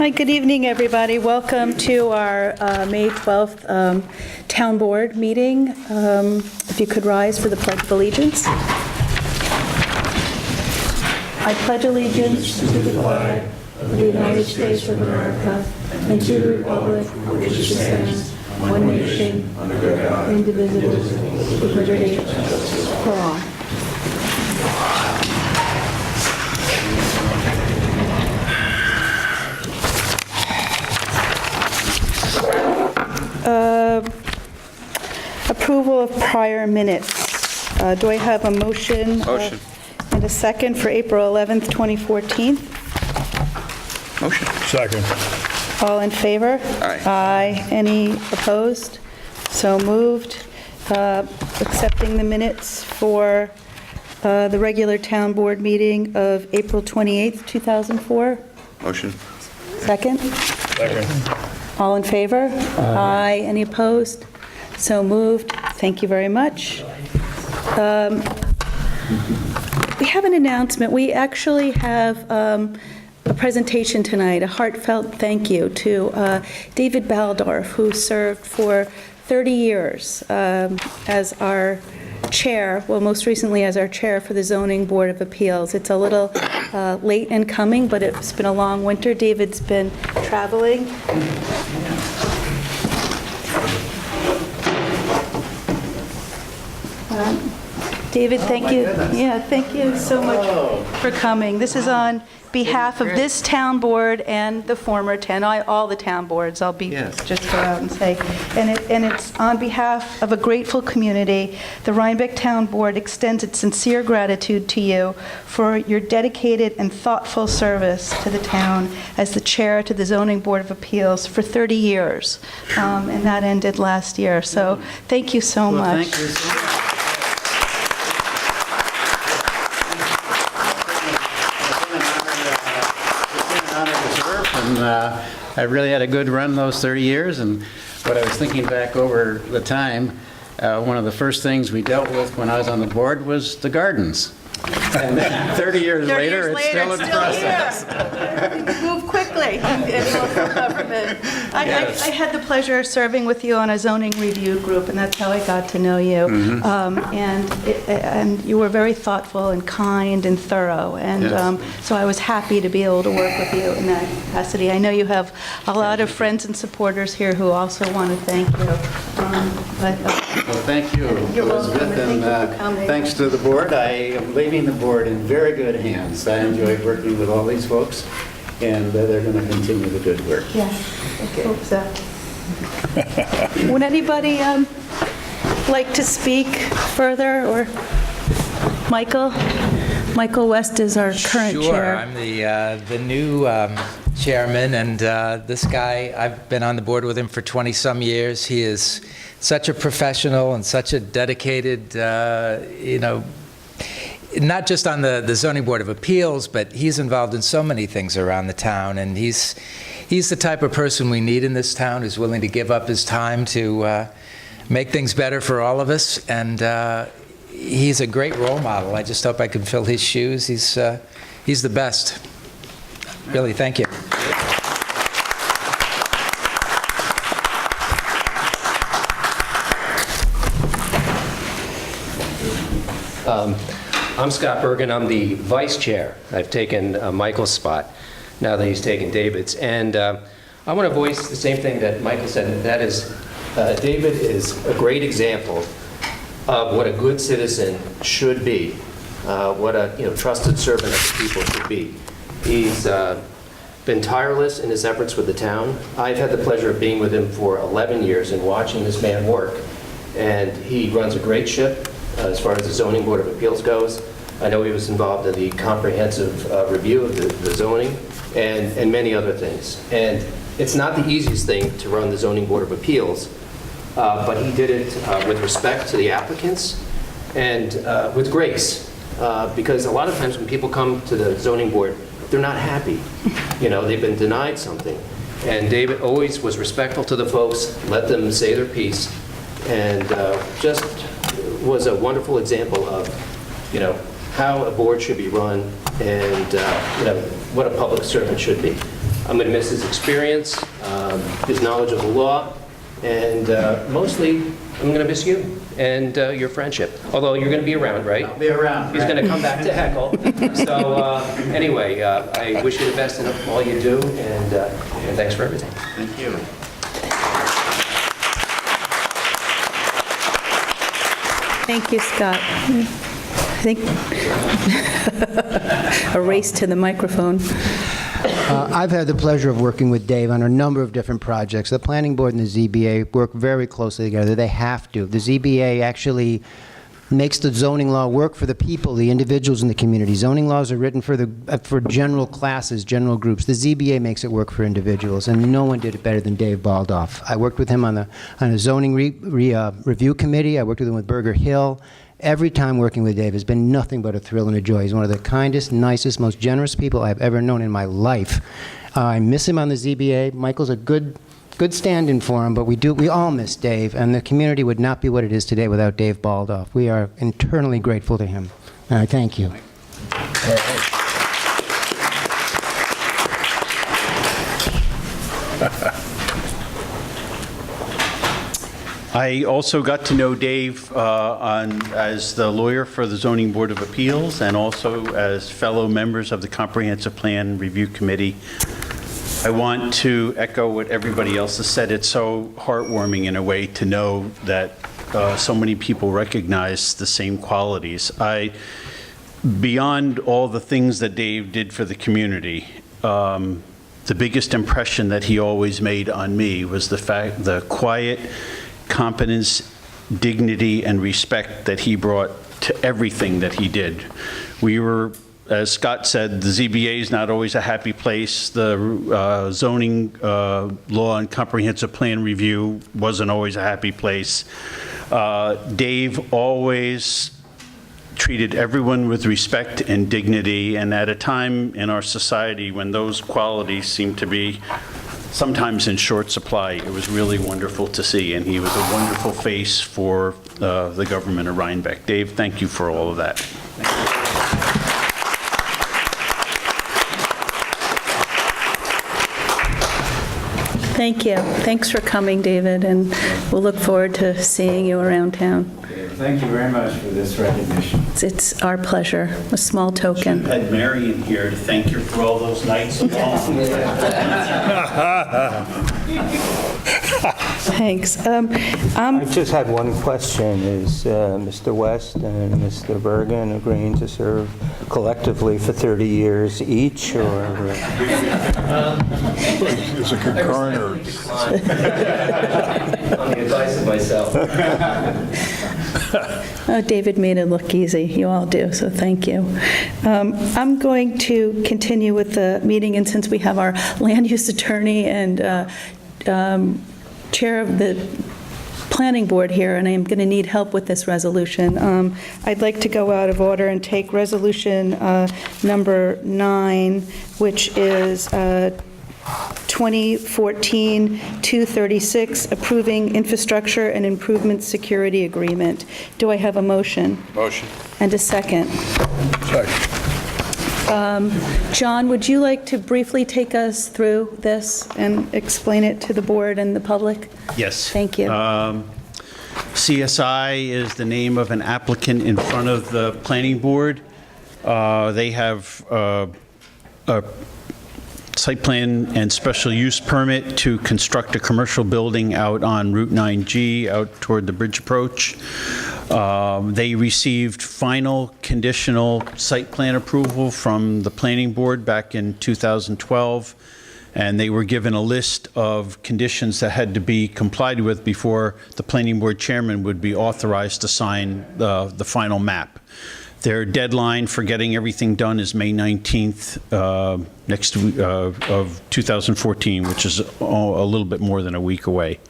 Hi, good evening, everybody. Welcome to our May 12th Town Board meeting. If you could rise for the Pledge of Allegiance. I pledge allegiance to the flag of the United States of America and to the republic for which it stands, one nation, under God, indivisible, with liberty and justice for all. Approval of prior minutes. Do I have a motion? Motion. And a second for April 11th, 2014? Motion. Second. All in favor? Aye. Aye. Any opposed? So moved. Accepting the minutes for the regular town board meeting of April 28th, 2004? Motion. Second? Second. All in favor? Aye. Any opposed? So moved. Thank you very much. We have an announcement. We actually have a presentation tonight, a heartfelt thank you to David Baldorf, who served for 30 years as our chair, well, most recently as our chair for the Zoning Board of Appeals. It's a little late in coming, but it's been a long winter. David's been traveling. David, thank you. Yeah, thank you so much for coming. This is on behalf of this town board and the former town, all the town boards. I'll be just go out and say, and it's on behalf of a grateful community. The Rhinebeck Town Board extends its sincere gratitude to you for your dedicated and thoughtful service to the town as the chair to the Zoning Board of Appeals for 30 years, and that ended last year. So thank you so much. Thank you so much. And I really had a good run those 30 years, and what I was thinking back over the time, one of the first things we dealt with when I was on the board was the gardens. And 30 years later, it's still in process. Things move quickly in local government. I had the pleasure of serving with you on a zoning review group, and that's how I got to know you. And you were very thoughtful and kind and thorough, and so I was happy to be able to work with you in that capacity. I know you have a lot of friends and supporters here who also want to thank you. Well, thank you, You're welcome, Elizabeth, and thank you for and coming. thanks to the board. I am leaving the board in very good hands. I enjoyed working with all these folks, and they're going to continue the good work. Yes, I hope so. Would anybody like to speak further, or Michael? Michael West is our current chair. Sure, I'm the new chairman, and this guy, I've been on the board with him for 20-some years. He is such a professional and such a dedicated, not just on the Zoning Board of Appeals, but he's involved in so many things around the town, and he's the type of person we need in this town, who's willing to give up his time to make things better for all of us, and he's a great role model. I just hope I can fill his shoes. He's the best. Really, thank you. I'm Scott Bergen. I'm the vice chair. I've taken Michael's spot now that he's taken David's. And I want to voice the same thing that Michael said, and that is David is a great example of what a good citizen should be, what a trusted servant of the people should be. He's been tireless in his efforts with the town. I've had the pleasure of being with him for 11 years and watching this man work. And he runs a great ship as far as the Zoning Board of Appeals goes. I know he was involved in the comprehensive review of the zoning and many other things. And it's not the easiest thing to run the Zoning Board of Appeals, but he did it with respect to the applicants and with grace. Because a lot of times when people come to the zoning board, they're not happy. They've been denied something. And David always was respectful to the folks, let them say their piece, and just was a wonderful example of, how a board should be run and, what a public servant should be. I'm going to miss his experience, his knowledge of the law, and mostly, I'm going to miss you and your friendship. Although you're going to be around, right? I'll be around. He's going to come back to heckle. So anyway, I wish you the best in all you do, and thanks for everything. Thank you. Thank you, Scott. I think a race to the microphone. I've had the pleasure of working with Dave on a number of different projects. The Planning Board and the ZBA work very closely together. They have to. The ZBA actually makes the zoning law work for the people, the individuals in the community. Zoning laws are written for general classes, general groups. The ZBA makes it work for individuals, and no one did it better than Dave Baldoff. I worked with him on a zoning review committee. I worked with him with Burger Hill. Every time working with Dave has been nothing but a thrill and a joy. He's one of the kindest, nicest, most generous people I've ever known in my life. I miss him on the ZBA. Michael's a good stand-in for him, but we all miss Dave, and the community would not be what it is today without Dave Baldoff. We are eternally grateful to him, and I thank you. I also got to know Dave as the lawyer for the Zoning Board of Appeals and also as fellow members of the Comprehensive Plan Review Committee. I want to echo what everybody else has said. It's so heartwarming in a way to know that so many people recognize the same qualities. Beyond all the things that Dave did for the community, the biggest impression that he always made on me was the quiet competence, dignity, and respect that he brought to everything that he did. We were, as Scott said, the ZBA is not always a happy place. The zoning law and comprehensive plan review wasn't always a happy place. Dave always treated everyone with respect and dignity, and at a time in our society when those qualities seem to be sometimes in short supply, it was really wonderful to see, and he was a wonderful face for the government of Rhinebeck. Dave, thank you for all of that. Thank you. Thanks for coming, David, and we'll look forward to seeing you around town. Thank you very much for this recognition. It's our pleasure, a small token. You had Marion here to thank you for all those nights alone. Thanks. I just had one question. Is Mr. West and Mr. Bergen agreeing to serve collectively for 30 years each, or? Is it concurrent or? On the advice of myself. David made it look easy. You all do, so thank you. I'm going to continue with the meeting, and since we have our land use attorney and chair of the planning board here, and I'm going to need help with this resolution. I'd like to go out of order and take resolution number 9, which is 2014-236, approving infrastructure and improvement security agreement. Do I have a motion? Motion. And a second? John, would you like to briefly take us through this and explain it to the board and the public? Yes. Thank you. CSI is the name of an applicant in front of the planning board. They have a site plan and special use permit to construct a commercial building out on Route 9G, out toward the bridge approach. They received final conditional site plan approval from the planning board back in 2012, and they were given a list of conditions that had to be complied with before the planning board chairman would be authorized to sign the final map. Their deadline for getting everything done is May 19th of 2014, which is a little bit more than a week away.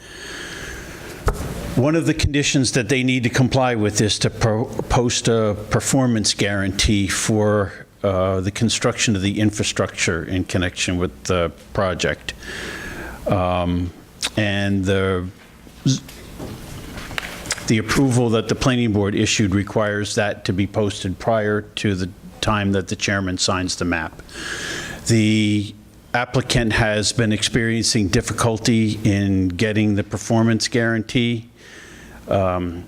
One of the conditions that they need to comply with is to post a performance guarantee for the construction of the infrastructure in connection with the project. And the approval that the planning board issued requires that to be posted prior to the time that the chairman signs the map. The applicant has been experiencing difficulty in getting the performance guarantee, and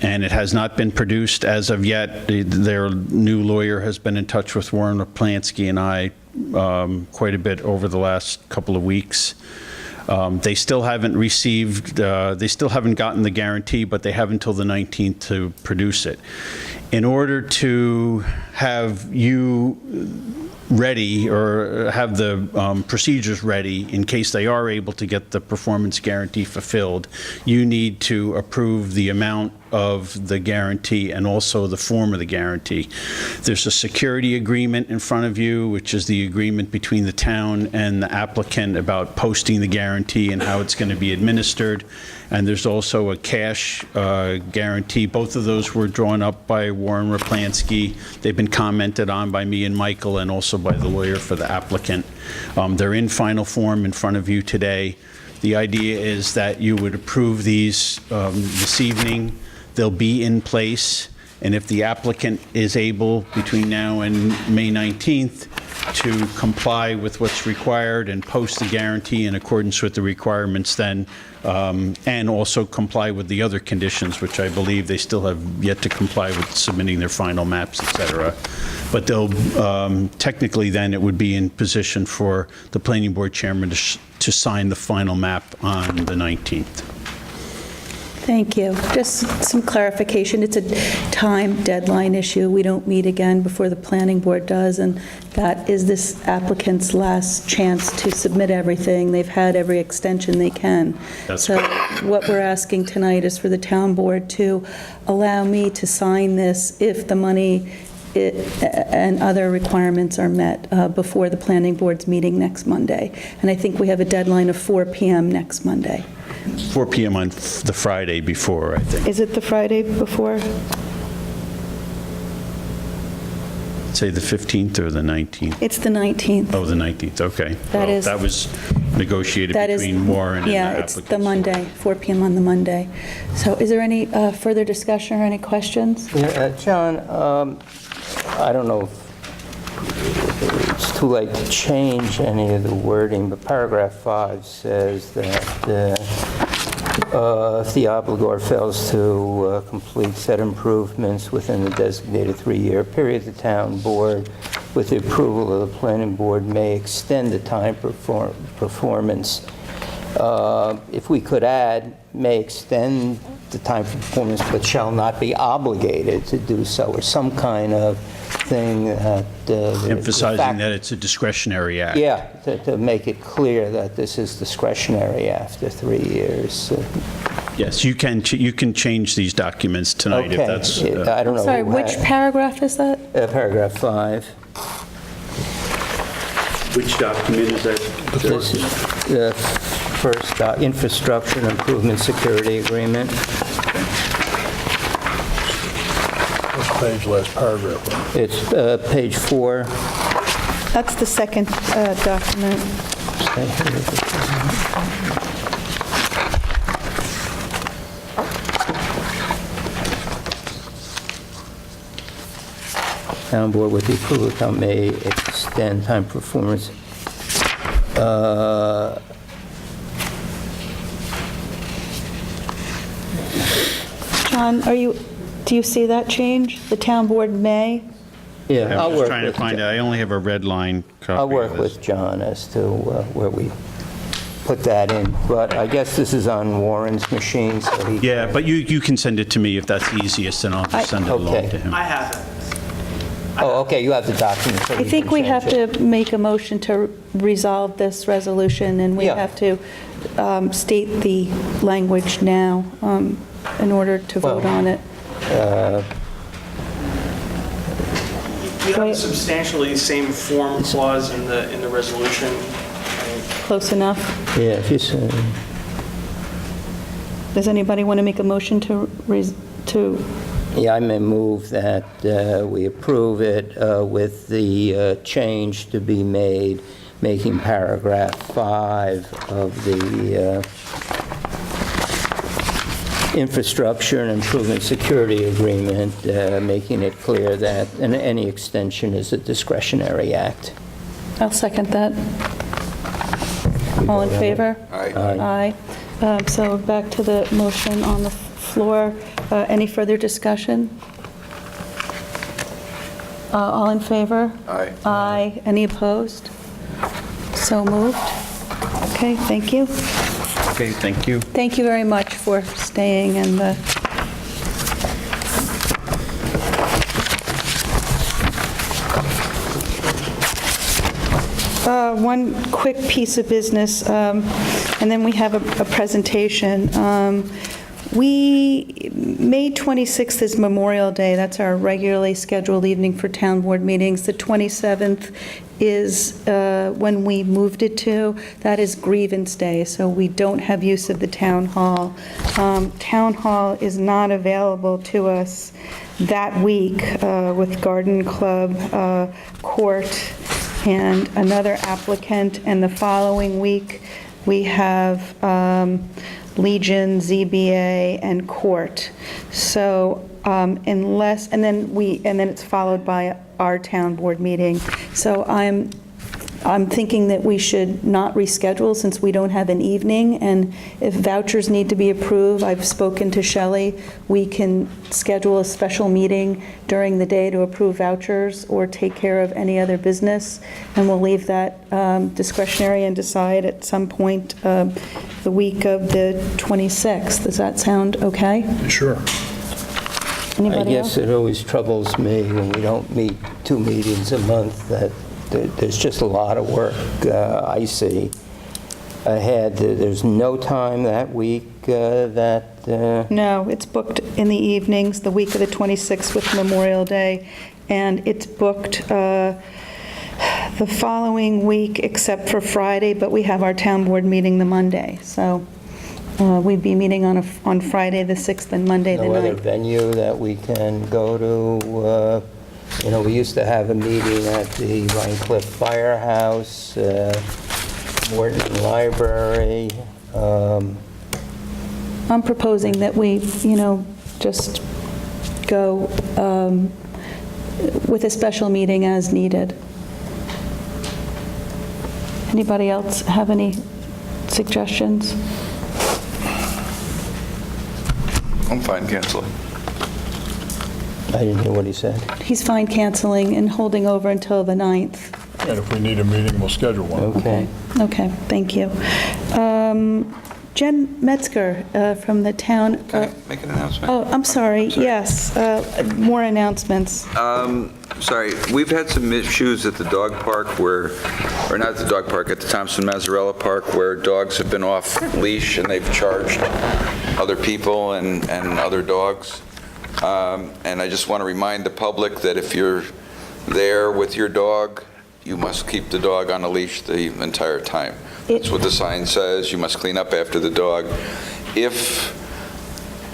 it has not been produced as of yet. Their new lawyer has been in touch with Warren Raplansky and I quite a bit over the last couple of weeks. They still haven't gotten the guarantee, but they have until the 19th to produce it. In order to have you ready, or have the procedures ready in case they are able to get the performance guarantee fulfilled, you need to approve the amount of the guarantee and also the form of the guarantee. There's a security agreement in front of you, which is the agreement between the town and the applicant about posting the guarantee and how it's going to be administered. And there's also a cash guarantee. Both of those were drawn up by Warren Raplansky. They've been commented on by me and Michael, and also by the lawyer for the applicant. They're in final form in front of you today. The idea is that you would approve these this evening. They'll be in place, and if the applicant is able between now and May 19th to comply with what's required and post the guarantee in accordance with the requirements, then and also comply with the other conditions, which I believe they still have yet to comply with, submitting their final maps, et cetera. But they'll technically then it would be in position for the planning board chairman to sign the final map on the 19th. Thank you. Just some clarification. It's a time deadline issue. We don't meet again before the planning board does, and that is this applicant's last chance to submit everything. They've had every extension they can. So what we're asking tonight is for the town board to allow me to sign this if the money and other requirements are met before the planning board's meeting next Monday. And I think we have a deadline of 4 p.m. next Monday. 4 p.m. on the Friday before, I think. Is it the Friday before? Say the 15th or the 19th? It's the 19th. Oh, the 19th, okay. That is- that was negotiated between Warren and the Yeah, applicants. it's the Monday, 4 p.m. on the Monday. So is there any further discussion or any questions? Yeah, John, I don't know if it's too late to change any of the wording, but paragraph 5 says that if the obligor fails to complete said improvements within the designated 3-year period, the town board, with the approval of the planning board, may extend the time performance. If we could add, may extend the time for performance, but shall not be obligated to do so, or some kind of thing that... Emphasizing that it's a discretionary act. Yeah, to make it clear that this is discretionary after 3 years. Yes, you can change these documents tonight if that's... I don't know. Sorry, which paragraph is that? Paragraph 5. Which document is that? This is the first infrastructure and improvement security agreement. First page, last paragraph. It's page 4. That's the second document. Town board with the approval of town may extend time performance. John, do you see that change? The town board may? Yeah, I'm just trying to find it. I only have a red line copy I'll work of this. with John as to where we put that in, but I guess this is on Warren's machine, so he... Yeah, but you can send it to me if that's easiest, and I'll just send it along Okay. to him. I have it. Oh, okay, you have the document, so I think we have to make a motion to resolve this resolution, and we Yeah. have to state the language now in order to vote Well, on it. You have substantially the same form clause in the resolution. Close enough? Yeah, if you say... Does anybody want to make a motion to Yeah, I may move that we approve it with the change to be made, making paragraph 5 of the infrastructure and improvement security agreement, making it clear that any extension is a discretionary act. I'll second that. All in favor? Aye. Aye. So back to the motion on the floor. Any further discussion? All in favor? Aye. Aye. Any opposed? So moved. Okay, thank you. Okay, thank you. Thank you very much for staying and one quick piece of business, and then we have a presentation. May 26th is Memorial Day. That's our regularly scheduled evening for town board meetings. The 27th is when we moved it to. That is Grievance Day, so we don't have use of the town hall. Town hall is not available to us that week with Garden Club, Court, and another applicant. And the following week, we have Legion, ZBA, and Court. So unless, and then it's followed by our town board meeting. So I'm thinking that we should not reschedule since we don't have an evening, and if vouchers need to be approved, I've spoken to Shelley, we can schedule a special meeting during the day to approve vouchers or take care of any other business, and we'll leave that discretionary and decide at some point the week of the 26th. Does that sound okay? Sure. I Anybody guess else? it always troubles me when we don't meet 2 meetings a month, that there's just a lot of work I see ahead. There's no time that week that... No, it's booked in the evenings, the week of the 26th with Memorial Day, and it's booked the following week except for Friday, but we have our town board meeting the Monday, so we'd be meeting on Friday the 6th and Monday the 9th. No other venue that we can go to? We used to have a meeting at the Rhine Cliff Firehouse, Morton Library. I'm proposing that we, just go with a special meeting as needed. Anybody else have any suggestions? I'm fine canceling. I didn't hear what he said. He's fine canceling and holding over until the 9th. And if we need a meeting, we'll schedule one. Okay. Okay, thank you. Jen Metzger from the town. Can I make an announcement? Oh, I'm sorry, yes, more announcements. Sorry, we've had some issues at the dog park or not at the dog park, at the Thompson Mazzarella Park, where dogs have been off leash and they've charged other people and other dogs. And I just want to remind the public that if you're there with your dog, you must keep the dog on a leash the entire time. That's what the sign says. You must clean up after the dog. If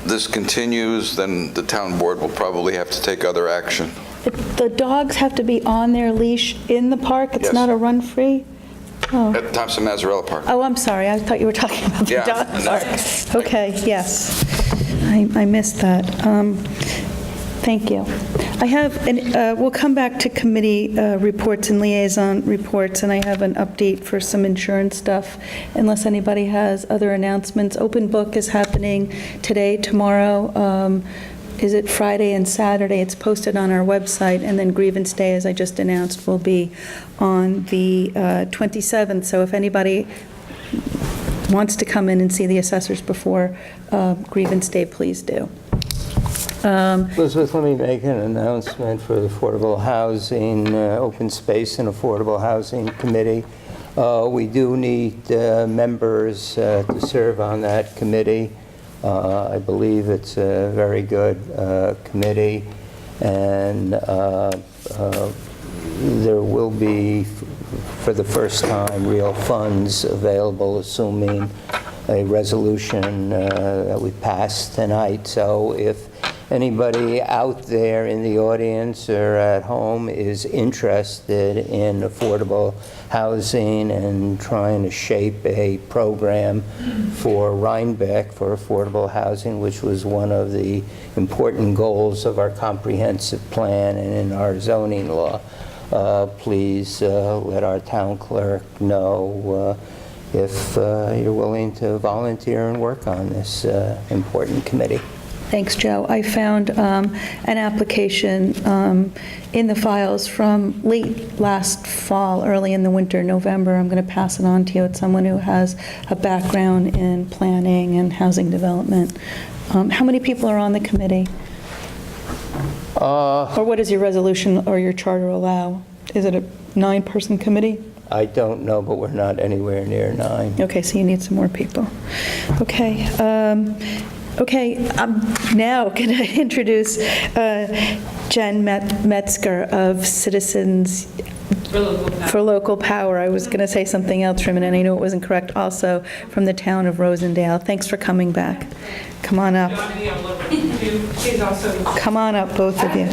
this continues, then the town board will probably have to take other action. The dogs have to be on their leash in the park? It's Yes. not a run-free? Oh. At Thompson Mazzarella Park. Oh, I'm sorry, I thought you were talking about the Yeah, dog no. park. Okay, yes, I missed that. Thank you. I have, we'll come back to committee reports and liaison reports, and I have an update for some insurance stuff, unless anybody has other announcements. Open Book is happening today, tomorrow. Is it Friday and Saturday? It's posted on our website, and then Grievance Day, as I just announced, will be on the 27th. So if anybody wants to come in and see the assessors before Grievance Day, please do. Elizabeth, let me make an announcement for the Affordable Housing, Open Space and Affordable Housing Committee. We do need members to serve on that committee. I believe it's a very good committee, and there will be, for the first time, real funds available, assuming a resolution that we pass tonight. So if anybody out there in the audience or at home is interested in affordable housing and trying to shape a program for Rhinebeck for affordable housing, which was one of the important goals of our comprehensive plan and in our zoning law, please let our town clerk know if you're willing to volunteer and work on this important committee. Thanks, Joe. I found an application in the files from late last fall, early in the winter, November. I'm going to pass it on to you. It's someone who has a background in planning and housing development. How many people are on the committee? Or what does your resolution or your charter allow? Is it a 9-person committee? I don't know, but we're not anywhere near 9. Okay, so you need some more people. Okay. I'm now going to introduce Jen Metzger of Citizens for Local Power. I was going to say something else for a minute, and I knew it wasn't correct, also from the town of Rosendale. Thanks for coming back. Come on up. Come on up, both of you.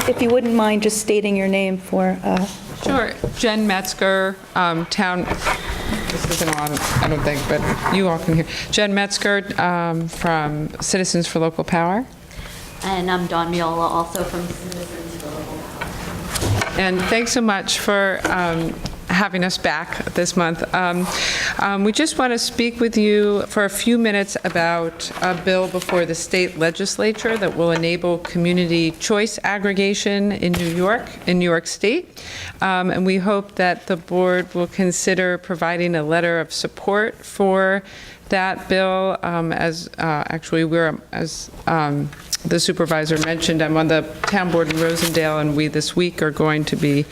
If you wouldn't mind just stating your name for... Sure. Jen Metzger, town, this isn't on, I don't think, but you all can hear. Jen Metzger from Citizens for Local Power. And I'm Dawn Miola, also from Citizens for Local Power. And thanks so much for having us back this month. We just want to speak with you for a few minutes about a bill before the state legislature that will enable community choice aggregation in New York State. And we hope that the board will consider providing a letter of support for that bill. As the supervisor mentioned, I'm on the town board in Rosendale, and we this week are going to be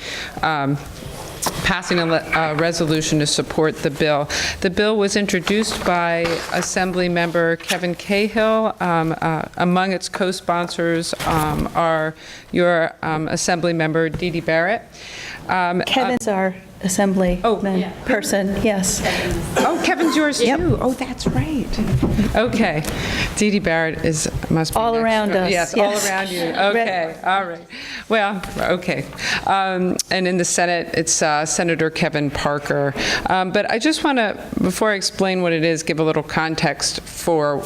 passing a resolution to support the bill. The bill was introduced by Assembly Member Kevin Cahill. Among its co-sponsors are your Assembly Member Dee Dee Barrett. Kevin's our assembly person, yes. Oh, Kevin's yours too. Oh, that's right. Okay. Dee Dee Barrett must be all next. around us. Yes, all around you. Okay, all right. Well, okay. And in the Senate, it's Senator Kevin Parker. But I just want to, before I explain what it is, give a little context for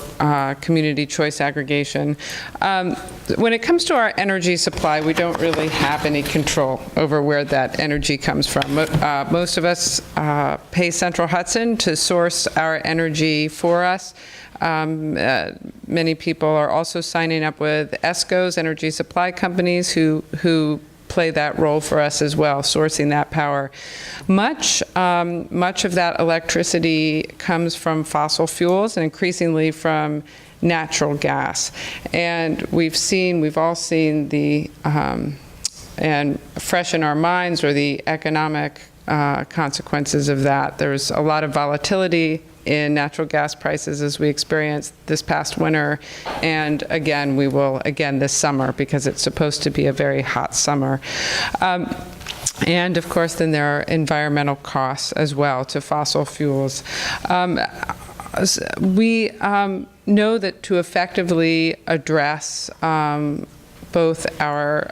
community choice aggregation. When it comes to our energy supply, we don't really have any control over where that energy comes from. Most of us pay Central Hudson to source our energy for us. Many people are also signing up with ESCOs, energy supply companies, who play that role for us as well, sourcing that power. Much of that electricity comes from fossil fuels and increasingly from natural gas. And we've all seen the, and fresh in our minds are the economic consequences of that. There's a lot of volatility in natural gas prices as we experienced this past winter, and again, we will again this summer because it's supposed to be a very hot summer. And of course, then there are environmental costs as well to fossil fuels. We know that to effectively address both our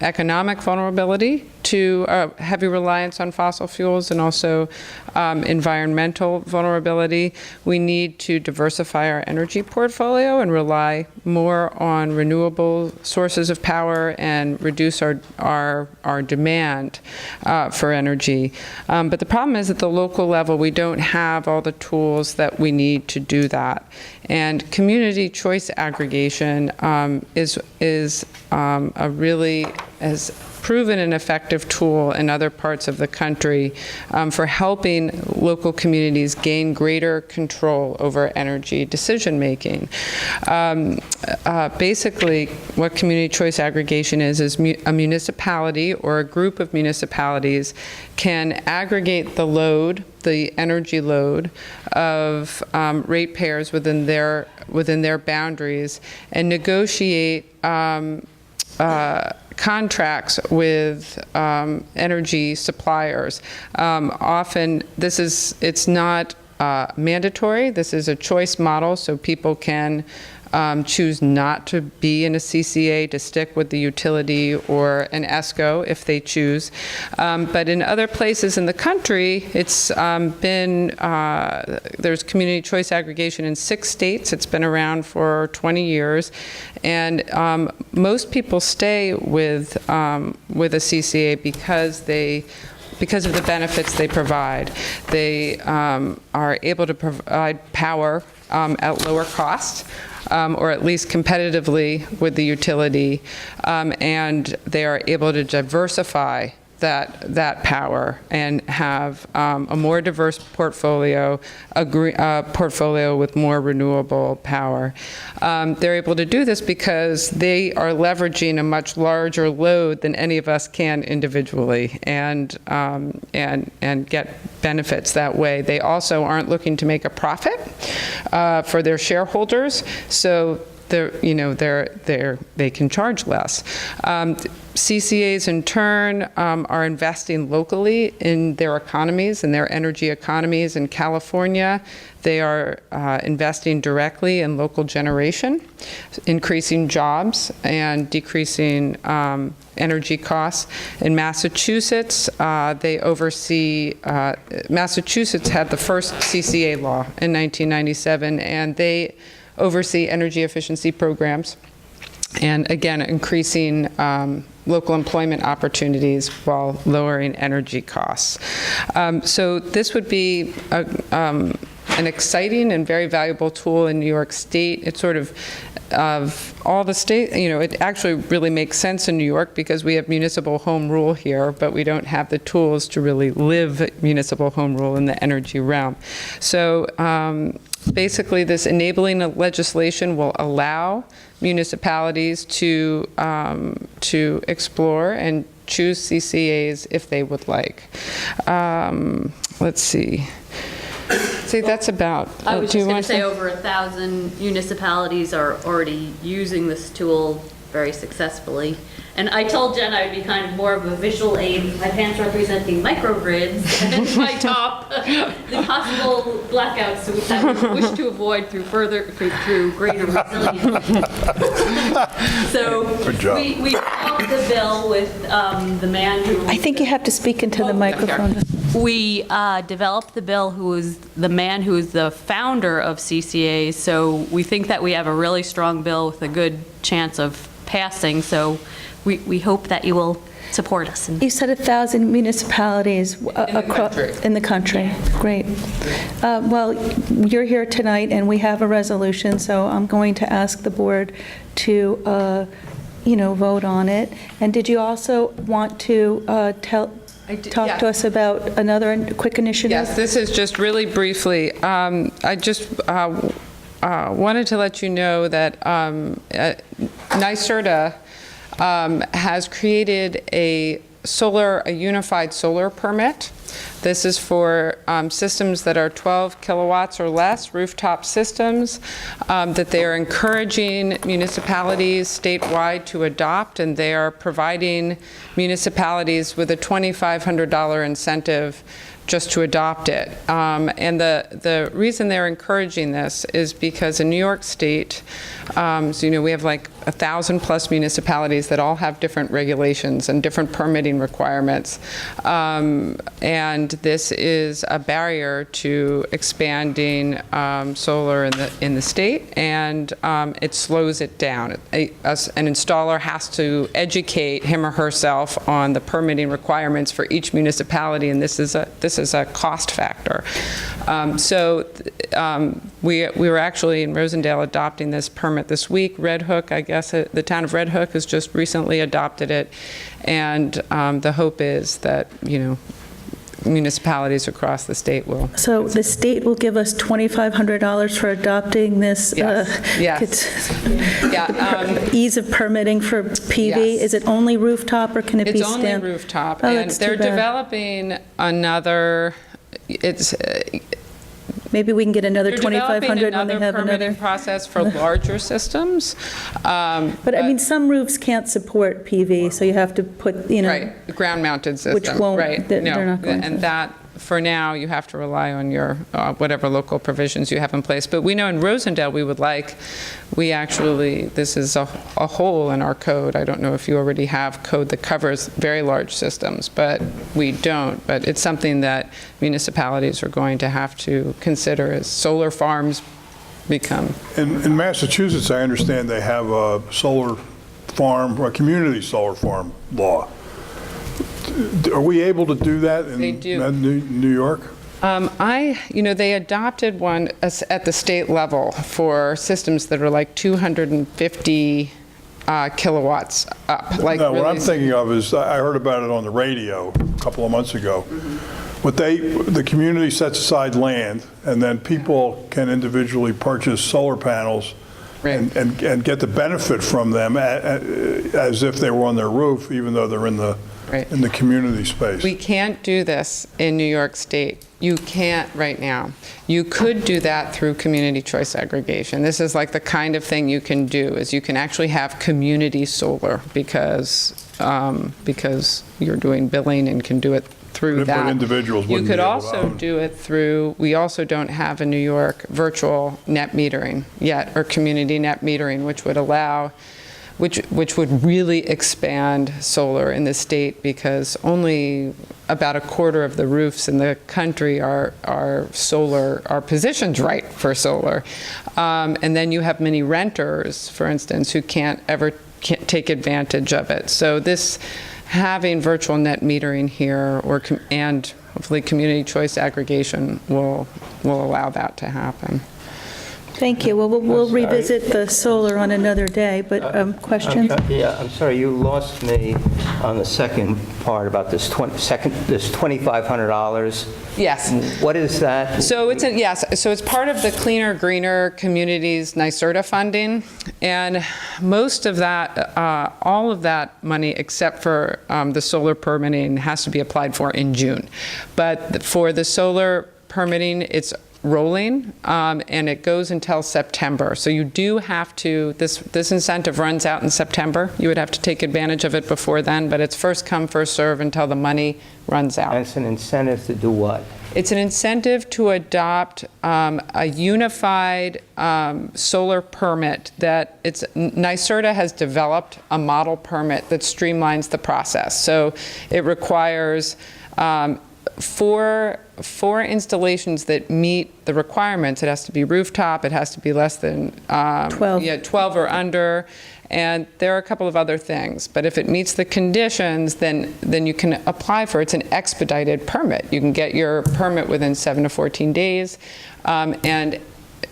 economic vulnerability to heavy reliance on fossil fuels and also environmental vulnerability, we need to diversify our energy portfolio and rely more on renewable sources of power and reduce our demand for energy. But the problem is at the local level, we don't have all the tools that we need to do that. And community choice aggregation is a really has proven an effective tool in other parts of the country for helping local communities gain greater control over energy decision making. Basically, what community choice aggregation is a municipality or a group of municipalities can aggregate the load, the energy load of ratepayers within their boundaries and negotiate contracts with energy suppliers. Often it's not mandatory. This is a choice model, so people can choose not to be in a CCA, to stick with the utility or an ESCO if they choose. But in other places in the country, it's there's community choice aggregation in 6 states. It's been around for 20 years. And most people stay with a CCA because of the benefits they provide. They are able to provide power at lower cost, or at least competitively with the utility, and they are able to diversify that power and have a more diverse portfolio, a portfolio with more renewable power. They're able to do this because they are leveraging a much larger load than any of us can individually, and get benefits that way. They also aren't looking to make a profit for their shareholders, so they can charge less. CCAs, in turn, are investing locally in their economies, in their energy economies. In California, they are investing directly in local generation, increasing jobs and decreasing energy costs. In Massachusetts, they oversee, Massachusetts had the first CCA law in 1997, and they oversee energy efficiency programs, and again, increasing local employment opportunities while lowering energy costs. So this would be an exciting and very valuable tool in New York State. It's sort of all the state, it actually really makes sense in New York because we have municipal home rule here, but we don't have the tools to really live municipal home rule in the energy realm. So basically, this enabling legislation will allow municipalities to explore and choose CCAs if they would like. Let's see. That's about. I was just going to say over 1,000 municipalities are already using this tool very successfully. And I told Jen I would be kind of more of a visual aid. My pants representing microgrids, and my top, the possible blackouts which I would wish to avoid through greater resilience. So we developed the bill with the man who. I think you have to speak into the microphone. We developed the bill who is the man who is the founder of CCAs. So we think that we have a really strong bill with a good chance of passing. So we hope that you will support us. You said 1,000 municipalities in the country. Yeah. Great. Well, you're here tonight, and we have a resolution, so I'm going to ask the board to, vote on it. And did you also want to talk to us about another quick initiative? Yes, this is just really briefly. I just wanted to let you know that NYSERDA has created a unified solar permit. This is for systems that are 12 kilowatts or less, rooftop systems, that they are encouraging municipalities statewide to adopt, and they are providing municipalities with a $2,500 incentive just to adopt it. And the reason they're encouraging this is because in New York State, we have like 1,000+ municipalities that all have different regulations and different permitting requirements. And this is a barrier to expanding solar in the state, and it slows it down. An installer has to educate him or herself on the permitting requirements for each municipality, and this is a cost factor. We were actually in Rosendale adopting this permit this week. Red Hook, I guess, the town of Red Hook has just recently adopted it, and the hope is that, municipalities across the state will. So the state will give us $2,500 for adopting this Yes. ease of permitting for PV? Yes. Is it only rooftop, or can it be It's only rooftop, and they're developing another. Maybe we can get another They're $2,500 when they have developing another. permitting process for larger systems. But I mean, some roofs can't support PV, so you have to put, Right, the ground-mounted system. Which won't, right. they're not going And to. that for now, you have to rely on your, whatever local provisions you have in place. But we know in Rosendale, this is a hole in our code. I don't know if you already have code that covers very large systems, but we don't. But it's something that municipalities are going to have to consider as solar farms become. In Massachusetts, I understand they have a solar farm, a community solar farm law. Are we able to do that in They do. New York? They adopted one at the state level for systems that are like 250 kilowatts up. Like No, what really I'm thinking of is, I heard about it on the radio a couple of months ago. The community sets aside land, and then people can individually purchase solar panels and get the benefit from them as if they were on their roof, even though they're in the community space. We can't do this in New York State. You can't right now. You could do that through community choice aggregation. This is like the kind of thing you can do, is you can actually have community solar because you're doing billing and can do it through that. But individuals You wouldn't could be able to also own. do it through, we also don't have in New York virtual net metering yet, or community net metering, which would allow, which would really expand solar in the state, because only about a quarter of the roofs in the country are positioned right for solar. And then you have many renters, for instance, who can't take advantage of it. So having virtual net metering here, and hopefully community choice aggregation will allow that to happen. Thank you. Well, we'll revisit the solar on another day, but questions? Yeah, I'm sorry, you lost me on the second part about this $2,500. Yes. What is that? So it's part of the Cleaner, Greener Communities NYSERDA funding, and most of that, all of that money except for the solar permitting has to be applied for in June. But for the solar permitting, it's rolling, and it goes until September. So you do have to, this incentive runs out in September. You would have to take advantage of it before then, but it's first come, first serve until the money runs out. And it's an incentive to do what? It's an incentive to adopt a unified solar permit that NYSERDA has developed a model permit that streamlines the process. So it requires for installations that meet the requirements. It has to be rooftop, it has to be less than 12. 12 or under, and there are a couple of other things. But if it meets the conditions, then you can apply for it. It's an expedited permit. You can get your permit within 7 to 14 days, and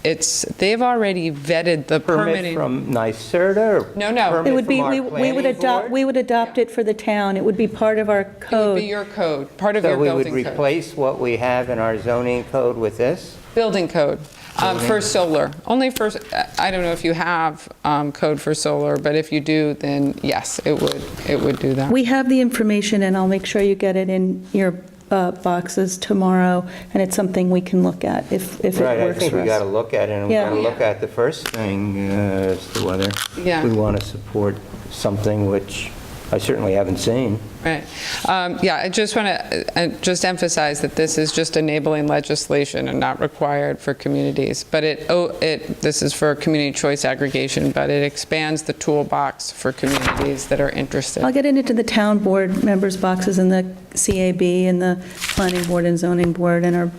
they've already vetted the permitting. From NYSERDA? Or No. It would be, from our we would planning adopt, board? we would adopt it for the town. It would be part of our It would code. be your code, part of So your we building would code. replace what we have in our zoning code with this? Building code for solar. Only for, I don't know if you have code for solar, but if you do, then yes, it would do that. We have the information, and I'll make sure you get it in your boxes tomorrow, and it's something we can look at if it Right, I works think for we got to us. look at it, and we Yeah. got to look at the first thing as to whether Yeah. we want to support something which I certainly haven't seen. Right. I just want to just emphasize that this is just enabling legislation and not required for communities. But this is for community choice aggregation, but it expands the toolbox for communities that are interested. I'll get it into the town board members' boxes and the CAB and the planning board and zoning board and our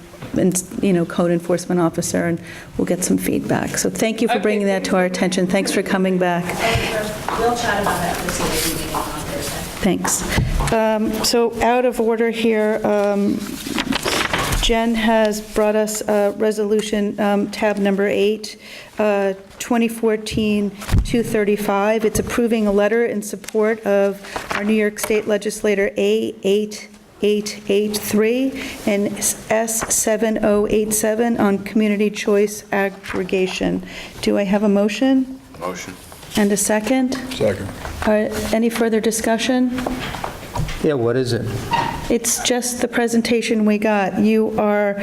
code enforcement officer, and we'll get some feedback. So thank you for bringing that to our attention. Thanks for coming back. We'll chat about that this meeting on Thursday. Thanks. So out of order here, Jen has brought us resolution tab number 8, 2014-235. It's approving a letter in support of our New York State legislator A8883 and S7087 on community choice aggregation. Do I have a motion? Motion. And a second? Second. Any further discussion? Yeah, what is it? It's just the presentation we got. You are,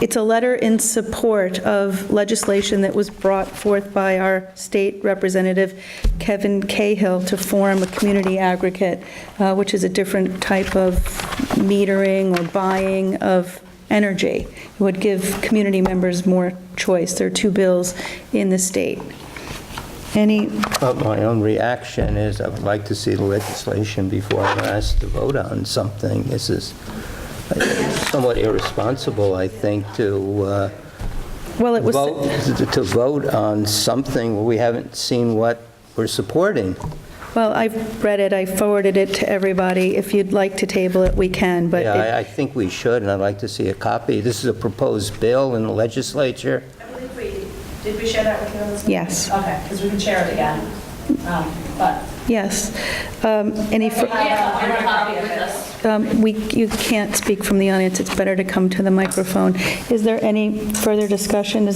it's a letter in support of legislation that was brought forth by our state representative, Kevin Cahill, to form a community aggregate, which is a different type of metering or buying of energy. It would give community members more choice. There are two bills in the state. My own reaction is I would like to see the legislation before I'm asked to vote on something. This is somewhat irresponsible, I think, to vote on something where we haven't seen what we're supporting. Well, I've read it. I forwarded it to everybody. If you'd like to table it, we can, but Yeah, I think we should, and I'd like to see a copy. This is a proposed bill in the legislature. Did we share that with you on this? Yes. Okay, because we can share it again. But yes. Any fur- you can't speak from the audience. It's better to come to the microphone. Is there any further discussion?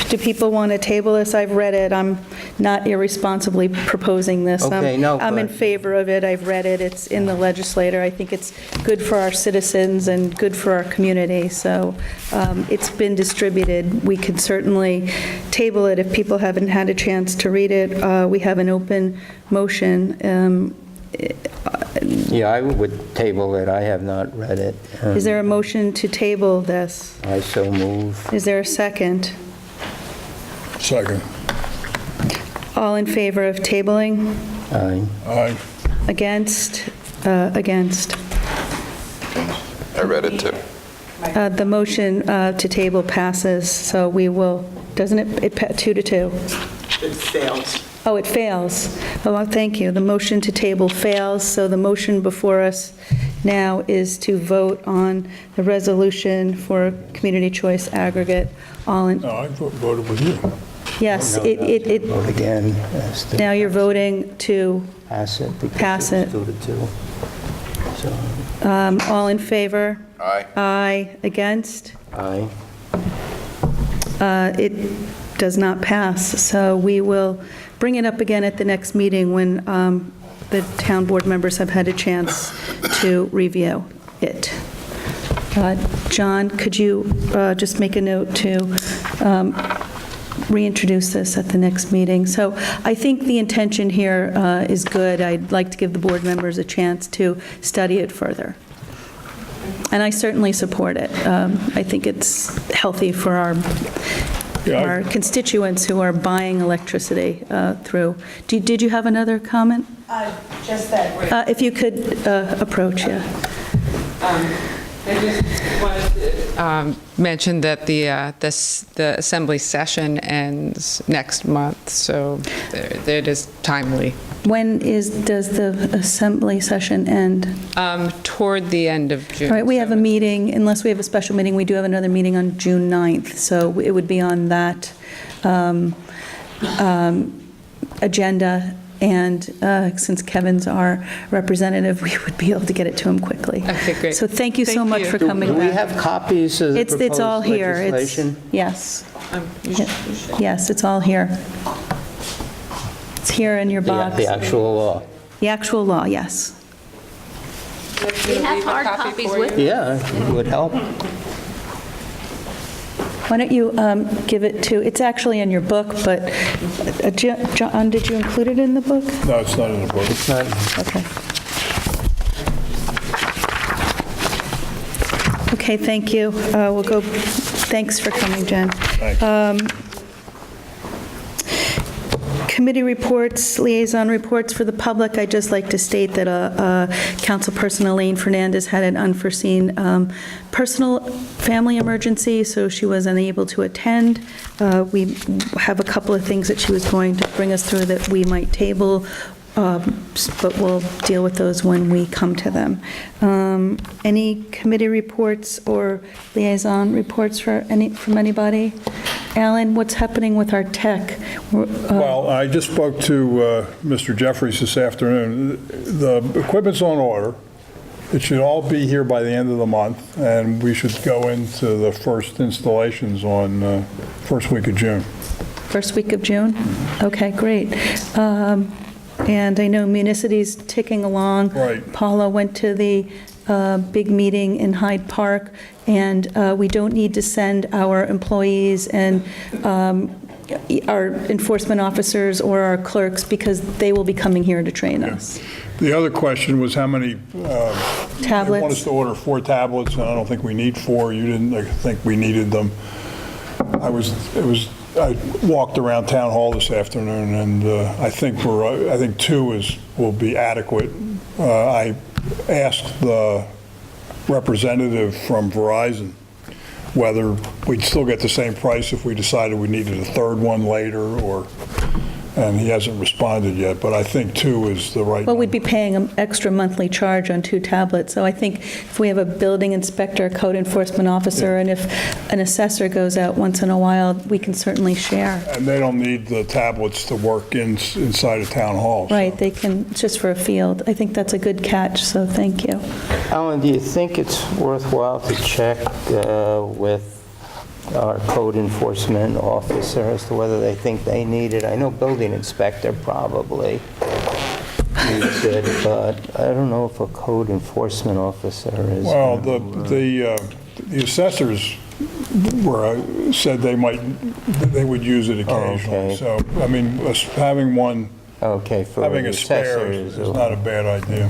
Do people want to table this? I've read it. I'm not irresponsibly proposing this. Okay, no, I'm in but- favor of it. I've read it. It's in the legislator. I think it's good for our citizens and good for our community. So it's been distributed. We could certainly table it if people haven't had a chance to read it. We have an open motion. Yeah, I would table it. I have not read it. Is there a motion to table this? I so move. Is there a second? Second. All in favor of tabling? Aye. Aye. Against? Against. I read it too. The motion to table passes, so we will, doesn't it, 2-2? It fails. Oh, it fails. Oh, well, thank you. The motion to table fails, so the motion before us now is to vote on the resolution for community choice aggregate. All in, No, I voted with you. yes, No, it, Vote again. As to now you're voting to, Pass it. because Pass it. it's 2-2. So, all in favor? Aye. Aye. Against? aye. It does not pass, so we will bring it up again at the next meeting when the town board members have had a chance to review it. John, could you just make a note to reintroduce this at the next meeting? So I think the intention here is good. I'd like to give the board members a chance to study it further. And I certainly support it. I think it's healthy for our constituents who are buying electricity through. Did you have another comment? just that. If you could approach, yeah. I just wanted to mention that the assembly session ends next month, so it is timely. When does the assembly session end? Toward the end of June. All right, we have a meeting, unless we have a special meeting, we do have another meeting on June 9th, so it would be on that agenda, and since Kevin's our representative, we would be able to get it to him quickly. Okay, great. So thank you so Thank much you. for coming Do we back. have copies of the It's all proposed here. legislation? Yes. Yes, it's all here. It's here in your box. The actual law? The actual law, yes. We have hard copies with Yeah, it would help. Why don't you give it to, it's actually in your book, but, John, did you include it in the book? No, it's not in the book. It's not, Okay. Okay, thank you. We'll go, thanks for coming, Jen. Thanks. Committee reports, liaison reports for the public. I'd just like to state that Councilperson Elaine Fernandez had an unforeseen personal family emergency, so she was unable to attend. We have a couple of things that she was going to bring us through that we might table, but we'll deal with those when we come to them. Any committee reports or liaison reports from anybody? Alan, what's happening with our tech? Well, I just spoke to Mr. Jeffries this afternoon. The equipment's on order. It should all be here by the end of the month, and we should go into the first installations on first week of June. First week of June? Okay, great. And I know Municity's ticking along. Right. Paula went to the big meeting in Hyde Park, and we don't need to send our employees and our enforcement officers or our clerks, because they will be coming here to train us. The other question was how many... Tablets. They want us to order 4 tablets, and I don't think we need 4. You didn't think we needed them. I walked around Town Hall this afternoon, and I think 2 will be adequate. I asked the representative from Verizon whether we'd still get the same price if we decided we needed a 3rd one later, and he hasn't responded yet, but I think 2 is the right Well, we'd number. be paying an extra monthly charge on 2 tablets, so I think if we have a building inspector, code enforcement officer, and if an assessor goes out once in a while, we can certainly share. And they don't need the tablets to work inside of Town Hall. so. Right, they can, just for a field. I think that's a good catch, so thank you. Alan, do you think it's worthwhile to check with our code enforcement officer as to whether they think they need it? I know building inspector probably needs it, but I don't know if a code enforcement officer is. Well, the assessors said they would use it occasionally. okay. So, I mean, having one, Okay, for having the a spare assessors. is not a bad idea.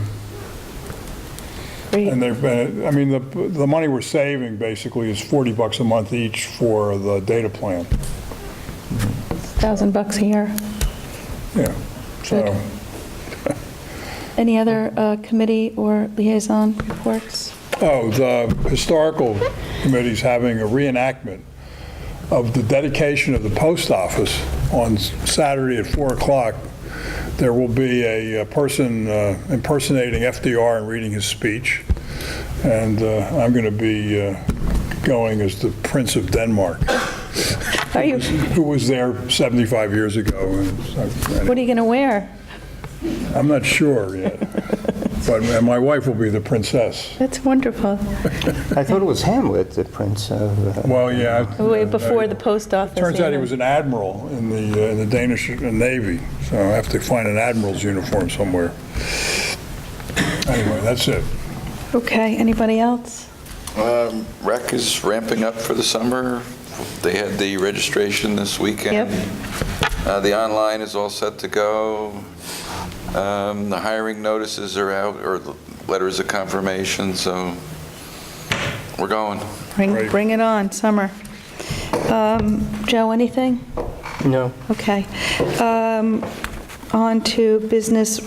Great. And the money we're saving basically is $40 a month each for the data plan. $1,000 a year. Yeah. So, Any other committee or liaison reports? the historical committee's having a reenactment of the dedication of the post office on Saturday at 4 o'clock. There will be a person impersonating FDR and reading his speech, and I'm going to be going as the Prince of Denmark, Are you, who was there 75 years ago. what are you going to wear? I'm not sure yet, but my wife will be the princess. That's wonderful. I thought it was Hamlet, the prince of. Well, yeah. Way before the post office. Turns out he yeah. was an admiral in the Danish Navy, so I have to find an admiral's uniform somewhere. Anyway, that's it. Okay, anybody else? Rec is ramping up for the summer. They had the registration this weekend. Yep. The online is all set to go. The hiring notices are out, or the letters of confirmation, so we're going. Great. Bring it on, summer. Joe, anything? No. Okay. On to business,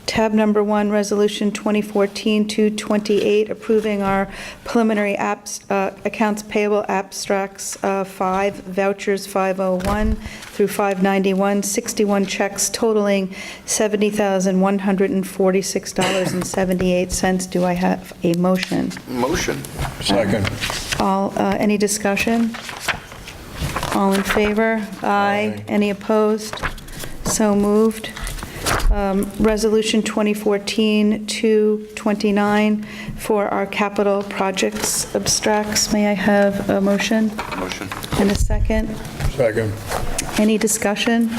tab number 1, Resolution 2014-228, approving our preliminary accounts payable abstracts 5, vouchers 501 through 591, 61 checks totaling $70,146.78. Do I have a motion? Motion. Second. Any discussion? All in favor? Aye. Any opposed? So moved. Resolution 2014-229 for our capital projects abstracts. May I have a motion? Motion. And a second? Second. Any discussion?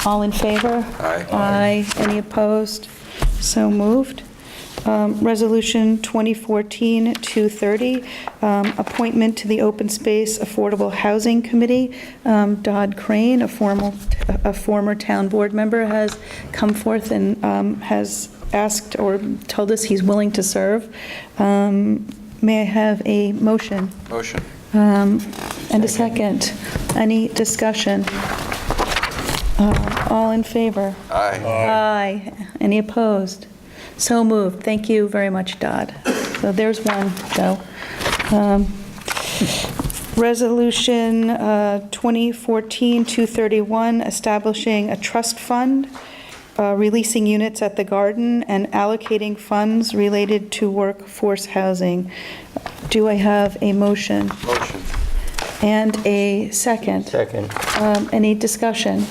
All in favor? Aye. Aye. Any opposed? So moved. Resolution 2014-230, appointment to the Open Space Affordable Housing Committee. Dodd Crane, a former town board member, has come forth and has asked or told us he's willing to serve. May I have a motion? Motion. And a second. Any discussion? All in favor? Aye. Aye. Any opposed? So moved. Thank you very much, Dodd. So there's one, Joe. Resolution 2014-231, establishing a trust fund, releasing units at the Garden, and allocating funds related to workforce housing. Do I have a motion? Motion. And a second? Second. Any discussion?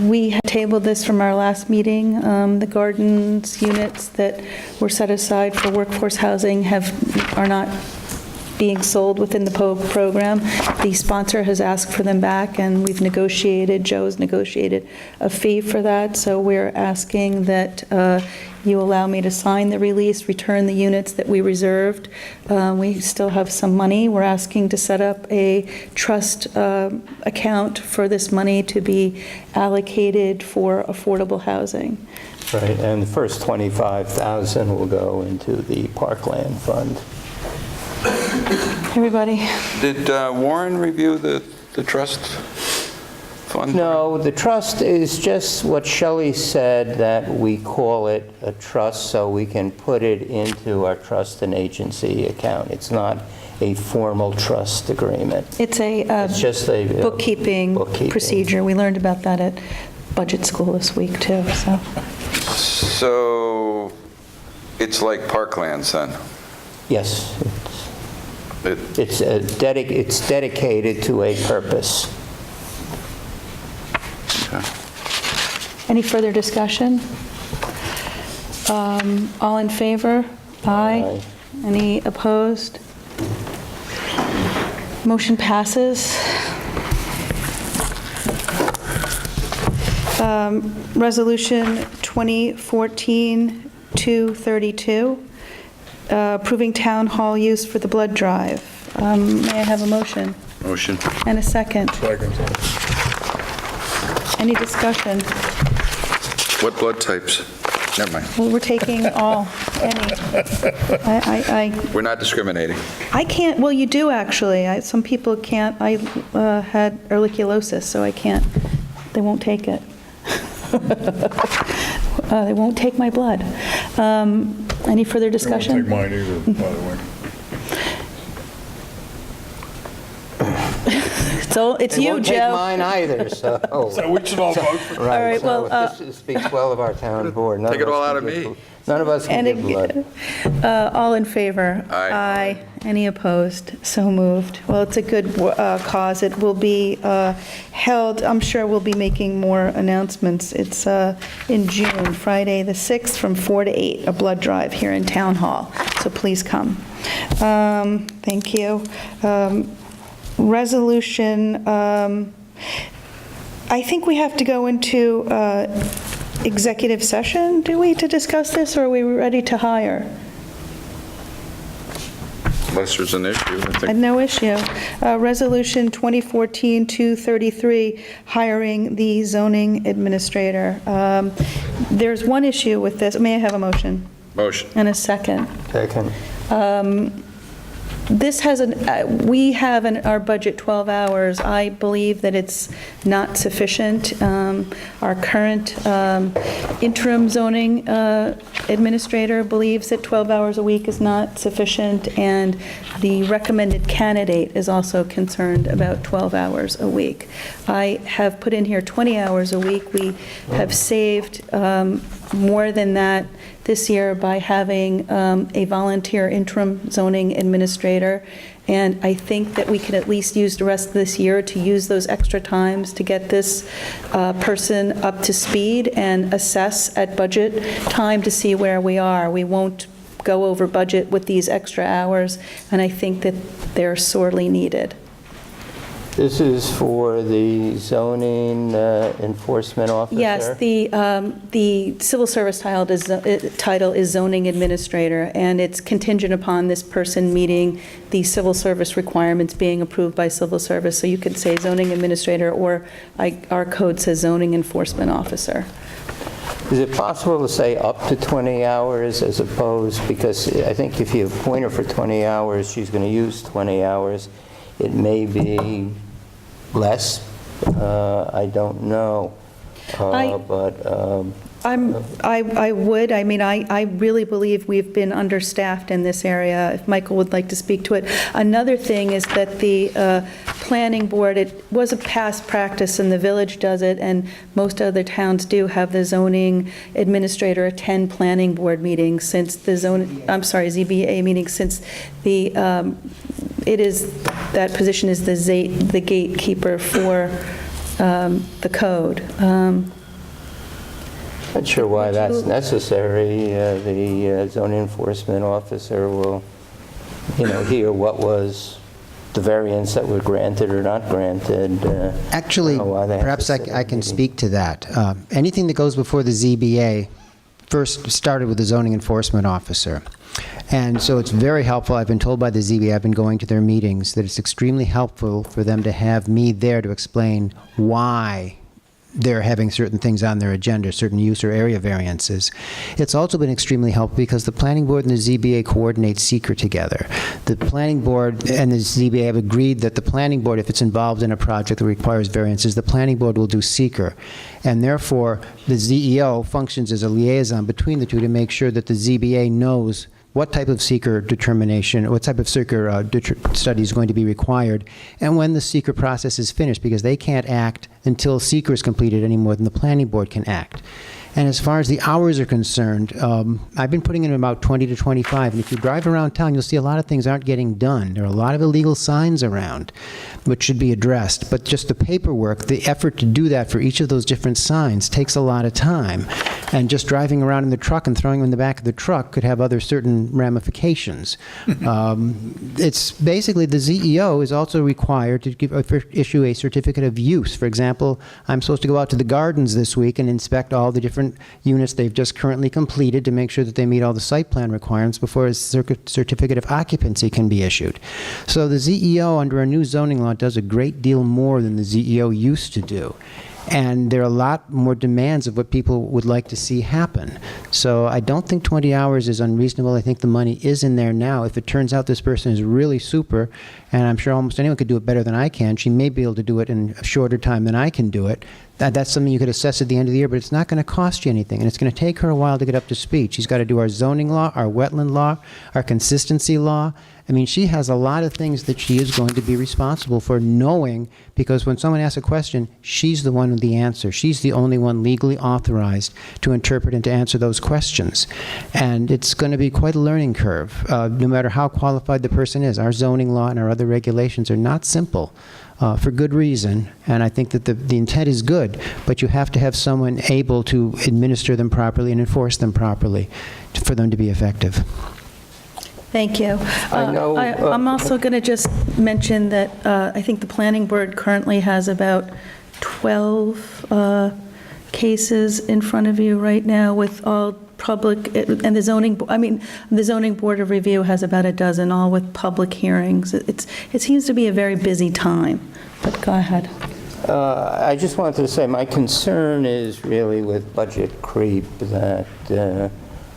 We had tabled this from our last meeting. The Gardens units that were set aside for workforce housing are not being sold within the program. The sponsor has asked for them back, and we've negotiated, Joe's negotiated a fee for that, so we're asking that you allow me to sign the release, return the units that we reserved. We still have some money. We're asking to set up a trust account for this money to be allocated for affordable housing. Right, and the first 25,000 will go into the Parkland Fund. Everybody? Did Warren review the trust fund? No, the trust is just what Shelley said, that we call it a trust so we can put it into our trust and agency account. It's not a formal trust agreement. It's It's just a bookkeeping procedure. We learned about that at budget school this week, too, so. So it's like Parklands then? Yes. It's dedicated to a purpose. Any further discussion? All in favor? Aye. Any opposed? Motion passes. Resolution 2014-232, approving town hall use for the blood drive. May I have a motion? Motion. And a second? Second. Any discussion? What blood types? Never mind. Well, we're taking all, any. We're not discriminating. I can't, well, you do actually. Some people can't. I had ehrlichiosis, so I can't, they won't take it. They won't take my blood. Any further discussion? They won't take mine either, by the way. It's you, Joe. They won't take mine either, so. So we should all vote for it. Right, All right, so well, this speaks well of our town board. Take it all out of me. None of us can give blood. All in favor? Aye. Aye. Any opposed? So moved. Well, it's a good cause. It will be held, I'm sure we'll be making more announcements. It's in June, Friday the 6th, from 4 to 8, a blood drive here in Town Hall. So please come. Thank you. Resolution, I think we have to go into executive session, do we, to discuss this, or are we ready to hire? Unless there's an issue, I think. No issue. Resolution 2014-233, hiring the zoning administrator. There's one issue with this. May I have a motion? Motion. And a second. Second. This has we have in our budget 12 hours. I believe that it's not sufficient. Our current interim zoning administrator believes that 12 hours a week is not sufficient, and the recommended candidate is also concerned about 12 hours a week. I have put in here 20 hours a week. We have saved more than that this year by having a volunteer interim zoning administrator, and I think that we can at least use the rest of this year to use those extra times to get this person up to speed and assess at budget time to see where we are. We won't go over budget with these extra hours, and I think that they're sorely needed. This is for the zoning enforcement officer? Yes, the civil service title is zoning administrator, and it's contingent upon this person meeting the civil service requirements being approved by civil service. So you could say zoning administrator, or our code says zoning enforcement officer. Is it possible to say up to 20 hours as opposed, because I think if you appoint her for 20 hours, she's going to use 20 hours. It may be less, I don't know, but... I would. I mean, I really believe we've been understaffed in this area, if Michael would like to speak to it. Another thing is that the planning board, it was a past practice, and the village does it, and most other towns do, have the zoning administrator attend planning board meetings since the ZBA meetings, since the, that position is the gatekeeper for the code. Not sure why that's necessary. The zoning enforcement officer will hear what was the variance that were granted or not granted. Actually, perhaps I can speak to that. Anything that goes before the ZBA first started with the zoning enforcement officer. And so it's very helpful. I've been told by the ZBA, I've been going to their meetings, that it's extremely helpful for them to have me there to explain why they're having certain things on their agenda, certain use or area variances. It's also been extremely helpful because the planning board and the ZBA coordinate seeker together. The planning board and the ZBA have agreed that the planning board, if it's involved in a project that requires variances, the planning board will do seeker. And therefore, the ZEO functions as a liaison between the two to make sure that the ZBA knows what type of seeker determination, what type of seeker study is going to be required, and when the seeker process is finished, because they can't act until seeker is completed any more than the planning board can act. And as far as the hours are concerned, I've been putting in about 20 to 25, and if you drive around town, you'll see a lot of things aren't getting done. There are a lot of illegal signs around, which should be addressed, but just the paperwork, the effort to do that for each of those different signs takes a lot of time. And just driving around in the truck and throwing them in the back of the truck could have other certain ramifications. It's basically, the ZEO is also required to issue a certificate of use. For example, I'm supposed to go out to the gardens this week and inspect all the different units they've just currently completed to make sure that they meet all the site plan requirements before a certificate of occupancy can be issued. So the ZEO, under a new zoning law, does a great deal more than the ZEO used to do. And there are a lot more demands of what people would like to see happen. So I don't think 20 hours is unreasonable. I think the money is in there now. If it turns out this person is really super, and I'm sure almost anyone could do it better than I can, she may be able to do it in a shorter time than I can do it. That's something you could assess at the end of the year, but it's not going to cost you anything, and it's going to take her a while to get up to speed. She's got to do our zoning law, our wetland law, our consistency law. I mean, she has a lot of things that she is going to be responsible for knowing, because when someone asks a question, she's the one with the answer. She's the only one legally authorized to interpret and to answer those questions. And it's going to be quite a learning curve, no matter how qualified the person is. Our zoning law and our other regulations are not simple. For good reason, and I think that the intent is good, but you have to have someone able to administer them properly and enforce them properly for them to be effective. Thank you. I'm also going to just mention that I think the planning board currently has about 12 cases in front of you right now with all public, and the zoning board of review has about a dozen, all with public hearings. It seems to be a very busy time, but go ahead. I just wanted to say my concern is really with budget creep, that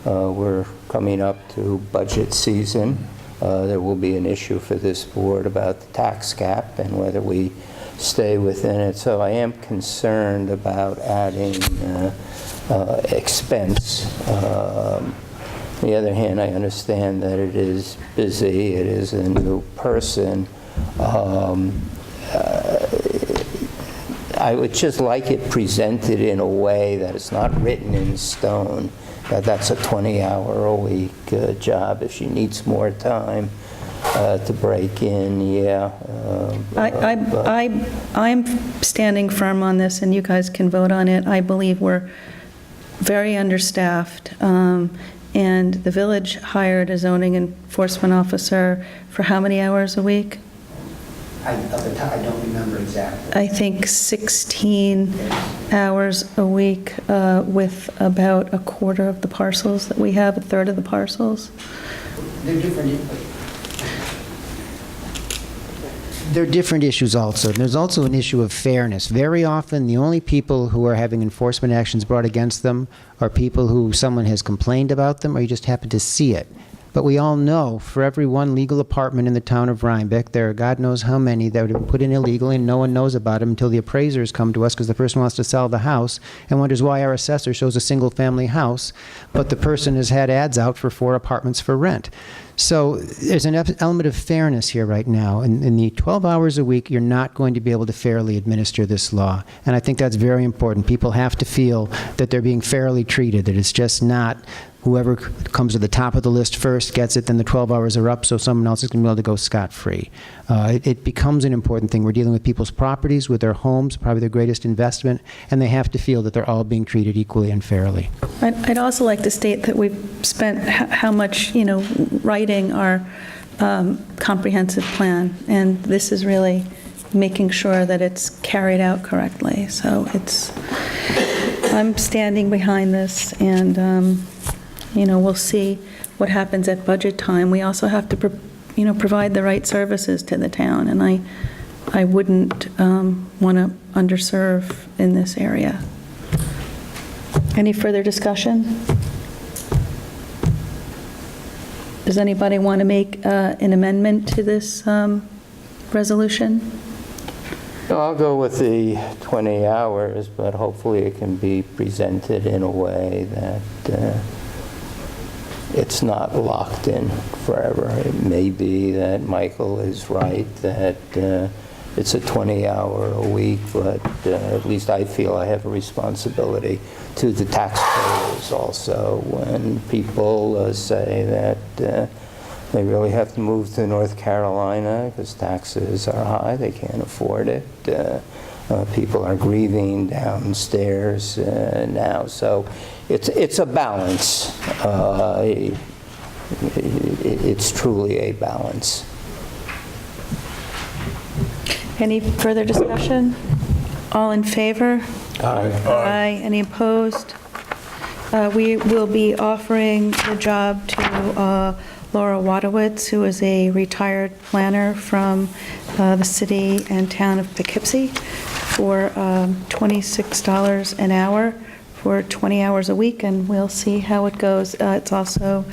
we're coming up to budget season. There will be an issue for this board about the tax cap and whether we stay within it. So I am concerned about adding expense. On the other hand, I understand that it is busy, it is a new person. I would just like it presented in a way that it's not written in stone, that that's a 20-hour-a-week job. If she needs more time to break in, I'm standing firm on this, and you guys can vote on it. I believe we're very understaffed, and the village hired a zoning enforcement officer for how many hours a week? I don't remember exactly. I think 16 hours a week with about a quarter of the parcels that we have, a third of the parcels. There are different issues also. There's also an issue of fairness. Very often, the only people who are having enforcement actions brought against them are people who someone has complained about them, or you just happen to see it. But we all know, for every one legal apartment in the town of Rhinebeck, there are God knows how many that would have been put in illegally, and no one knows about them until the appraisers come to us because the person wants to sell the house and wonders why our assessor shows a single-family house, but the person has had ads out for 4 apartments for rent. So there's an element of fairness here right now. In the 12 hours a week, you're not going to be able to fairly administer this law. And I think that's very important. People have to feel that they're being fairly treated, that it's just not whoever comes to the top of the list first gets it, then the 12 hours are up, so someone else is going to be able to go scot-free. It becomes an important thing. We're dealing with people's properties, with their homes, probably their greatest investment, and they have to feel that they're all being treated equally and fairly. I'd also like to state that we've spent how much, writing our comprehensive plan, and this is really making sure that it's carried out correctly. So I'm standing behind this, and, we'll see what happens at budget time. We also have to, provide the right services to the town, and I wouldn't want to underserve in this area. Any further discussion? Does anybody want to make an amendment to this resolution? I'll go with the 20 hours, but hopefully it can be presented in a way that it's not locked in forever. It may be that Michael is right, that it's a 20-hour a week, but at least I feel I have a responsibility to the taxpayers also when people say that they really have to move to North Carolina because taxes are high, they can't afford it. People are grieving downstairs now, so it's a balance. It's truly a balance. Any further discussion? All in favor? Aye. Aye. Any opposed? We will be offering the job to Laura Wadowitz, who is a retired planner from the city and town of Poughkeepsie, for $26 an hour for 20 hours a week, and we'll see how it goes. It's also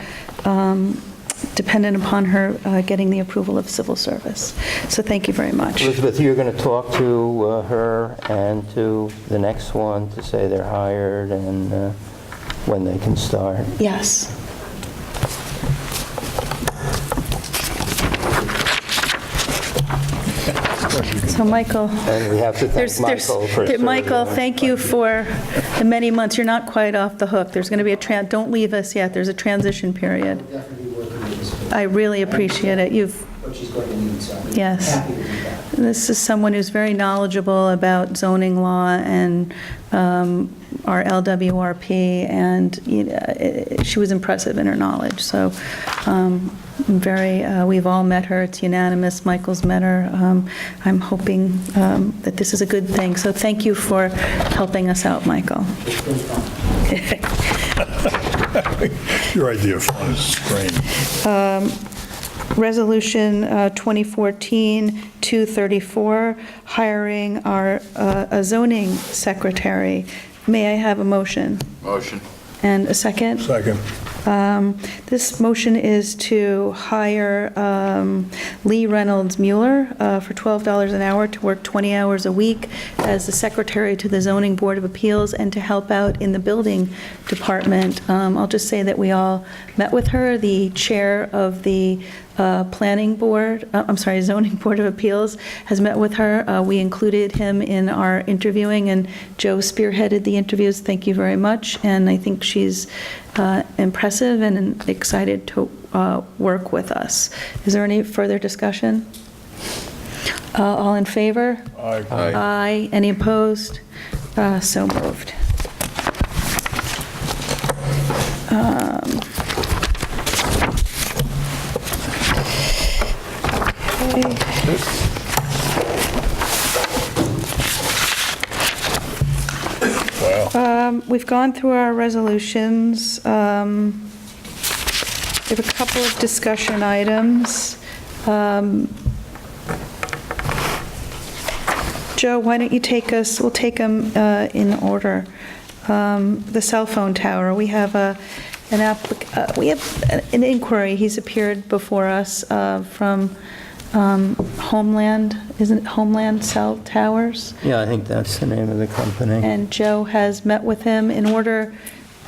dependent upon her getting the approval of civil service. So thank you very much. Elizabeth, you're going to talk to her and to the next one to say they're hired and when they can start? Yes. So Michael. And we have to thank Michael for serving. Michael, thank you for the many months. You're not quite off the hook. There's going to be don't leave us yet. There's a transition period. I really appreciate it. Yes. This is someone who's very knowledgeable about zoning law and our LWRP, and she was impressive in her knowledge. So we've all met her. It's unanimous. Michael's met her. I'm hoping that this is a good thing. So thank you for helping us out, Michael. Your idea of fun is great. Resolution 2014-234, hiring a zoning secretary. May I have a motion? Motion. And a second? Second. This motion is to hire Lee Reynolds Mueller for $12 an hour to work 20 hours a week as the secretary to the Zoning Board of Appeals and to help out in the building department. I'll just say that we all met with her. The chair of the Zoning Board of Appeals has met with her. We included him in our interviewing, and Joe spearheaded the interviews. Thank you very much. And I think she's impressive and excited to work with us. Is there any further discussion? All in favor? Aye. Aye. Any opposed? So moved. We've gone through our resolutions. We have a couple of discussion items. Joe, why don't you take us, we'll take them in order. The cell phone tower, we have an inquiry. He's appeared before us from Homeland, isn't it Homeland Cell Towers? Yeah, I think that's the name of the company. And Joe has met with him in order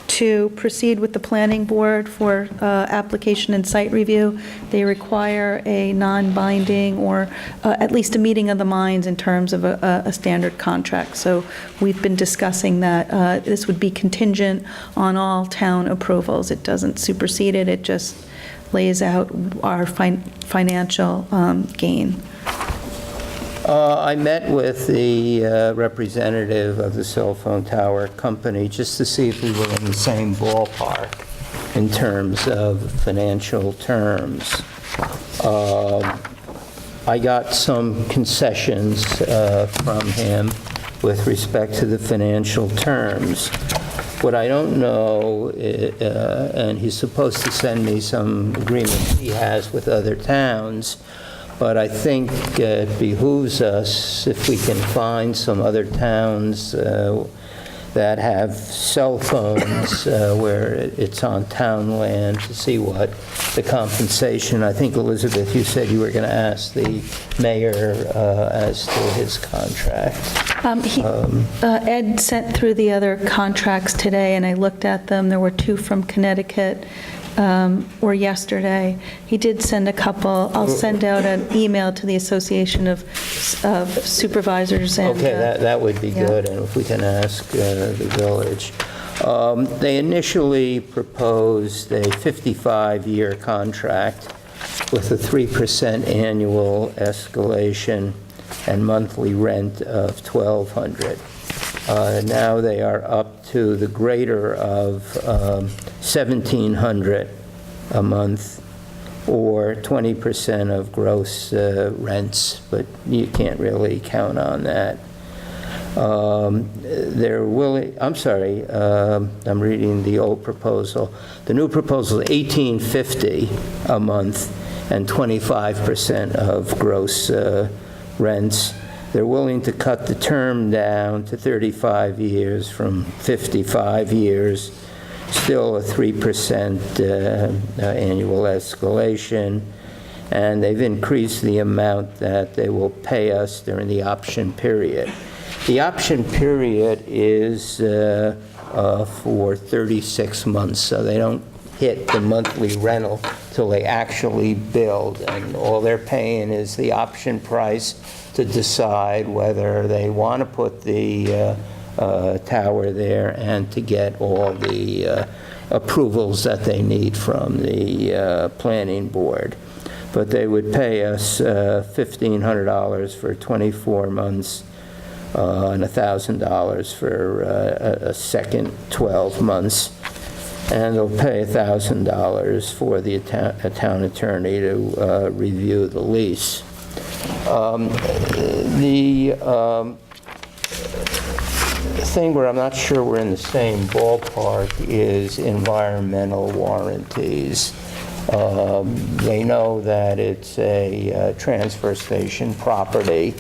to proceed with the planning board for application and site review. They require a non-binding or at least a meeting of the minds in terms of a standard contract. So we've been discussing that. This would be contingent on all town approvals. It doesn't supersede it. It just lays out our financial gain. I met with the representative of the cell phone tower company just to see if we were in the same ballpark in terms of financial terms. I got some concessions from him with respect to the financial terms. What I don't know, and he's supposed to send me some agreements he has with other towns, but I think it behooves us if we can find some other towns that have cell phones where it's on town land to see what the compensation. I think, Elizabeth, you said you were going to ask the mayor as to his contract. Ed sent through the other contracts today, and I looked at them. There were 2 from Connecticut, or yesterday. He did send a couple. I'll send out an email to the Association of Supervisors. And, okay, that would be good, and if we can ask the village. They initially proposed a 55-year contract with a 3% annual escalation and monthly rent of $1,200. Now they are up to the greater of $1,700 a month, or 20% of gross rents, but you can't really count on that. They're willing, I'm sorry, I'm reading the old proposal. The new proposal is $1,850 a month and 25% of gross rents. They're willing to cut the term down to 35 years from 55 years, still a 3% annual escalation, and they've increased the amount that they will pay us during the option period. The option period is for 36 months, so they don't hit the monthly rental till they actually build, and all they're paying is the option price to decide whether they want to put the tower there and to get all the approvals that they need from the planning board. But they would pay us $1,500 for 24 months and $1,000 for a second 12 months. And they'll pay $1,000 for the town attorney to review the lease. The thing where I'm not sure we're in the same ballpark is environmental warranties. They know that it's a transfer station property,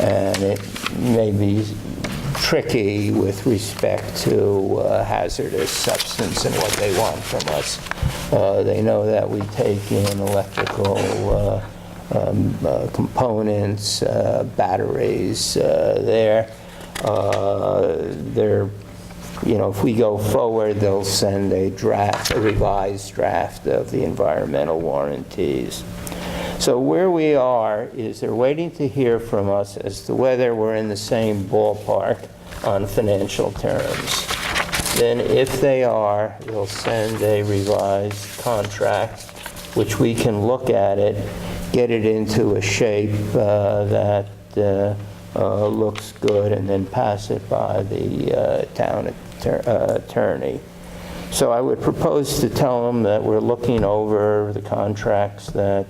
and it may be tricky with respect to hazardous substance and what they want from us. They know that we take in electrical components, batteries there. They're, if we go forward, they'll send a revised draft of the environmental warranties. So where we are is they're waiting to hear from us as to whether we're in the same ballpark on financial terms. Then if they are, they'll send a revised contract, which we can look at it, get it into a shape that looks good, and then pass it by the town attorney. So I would propose to tell them that we're looking over the contracts that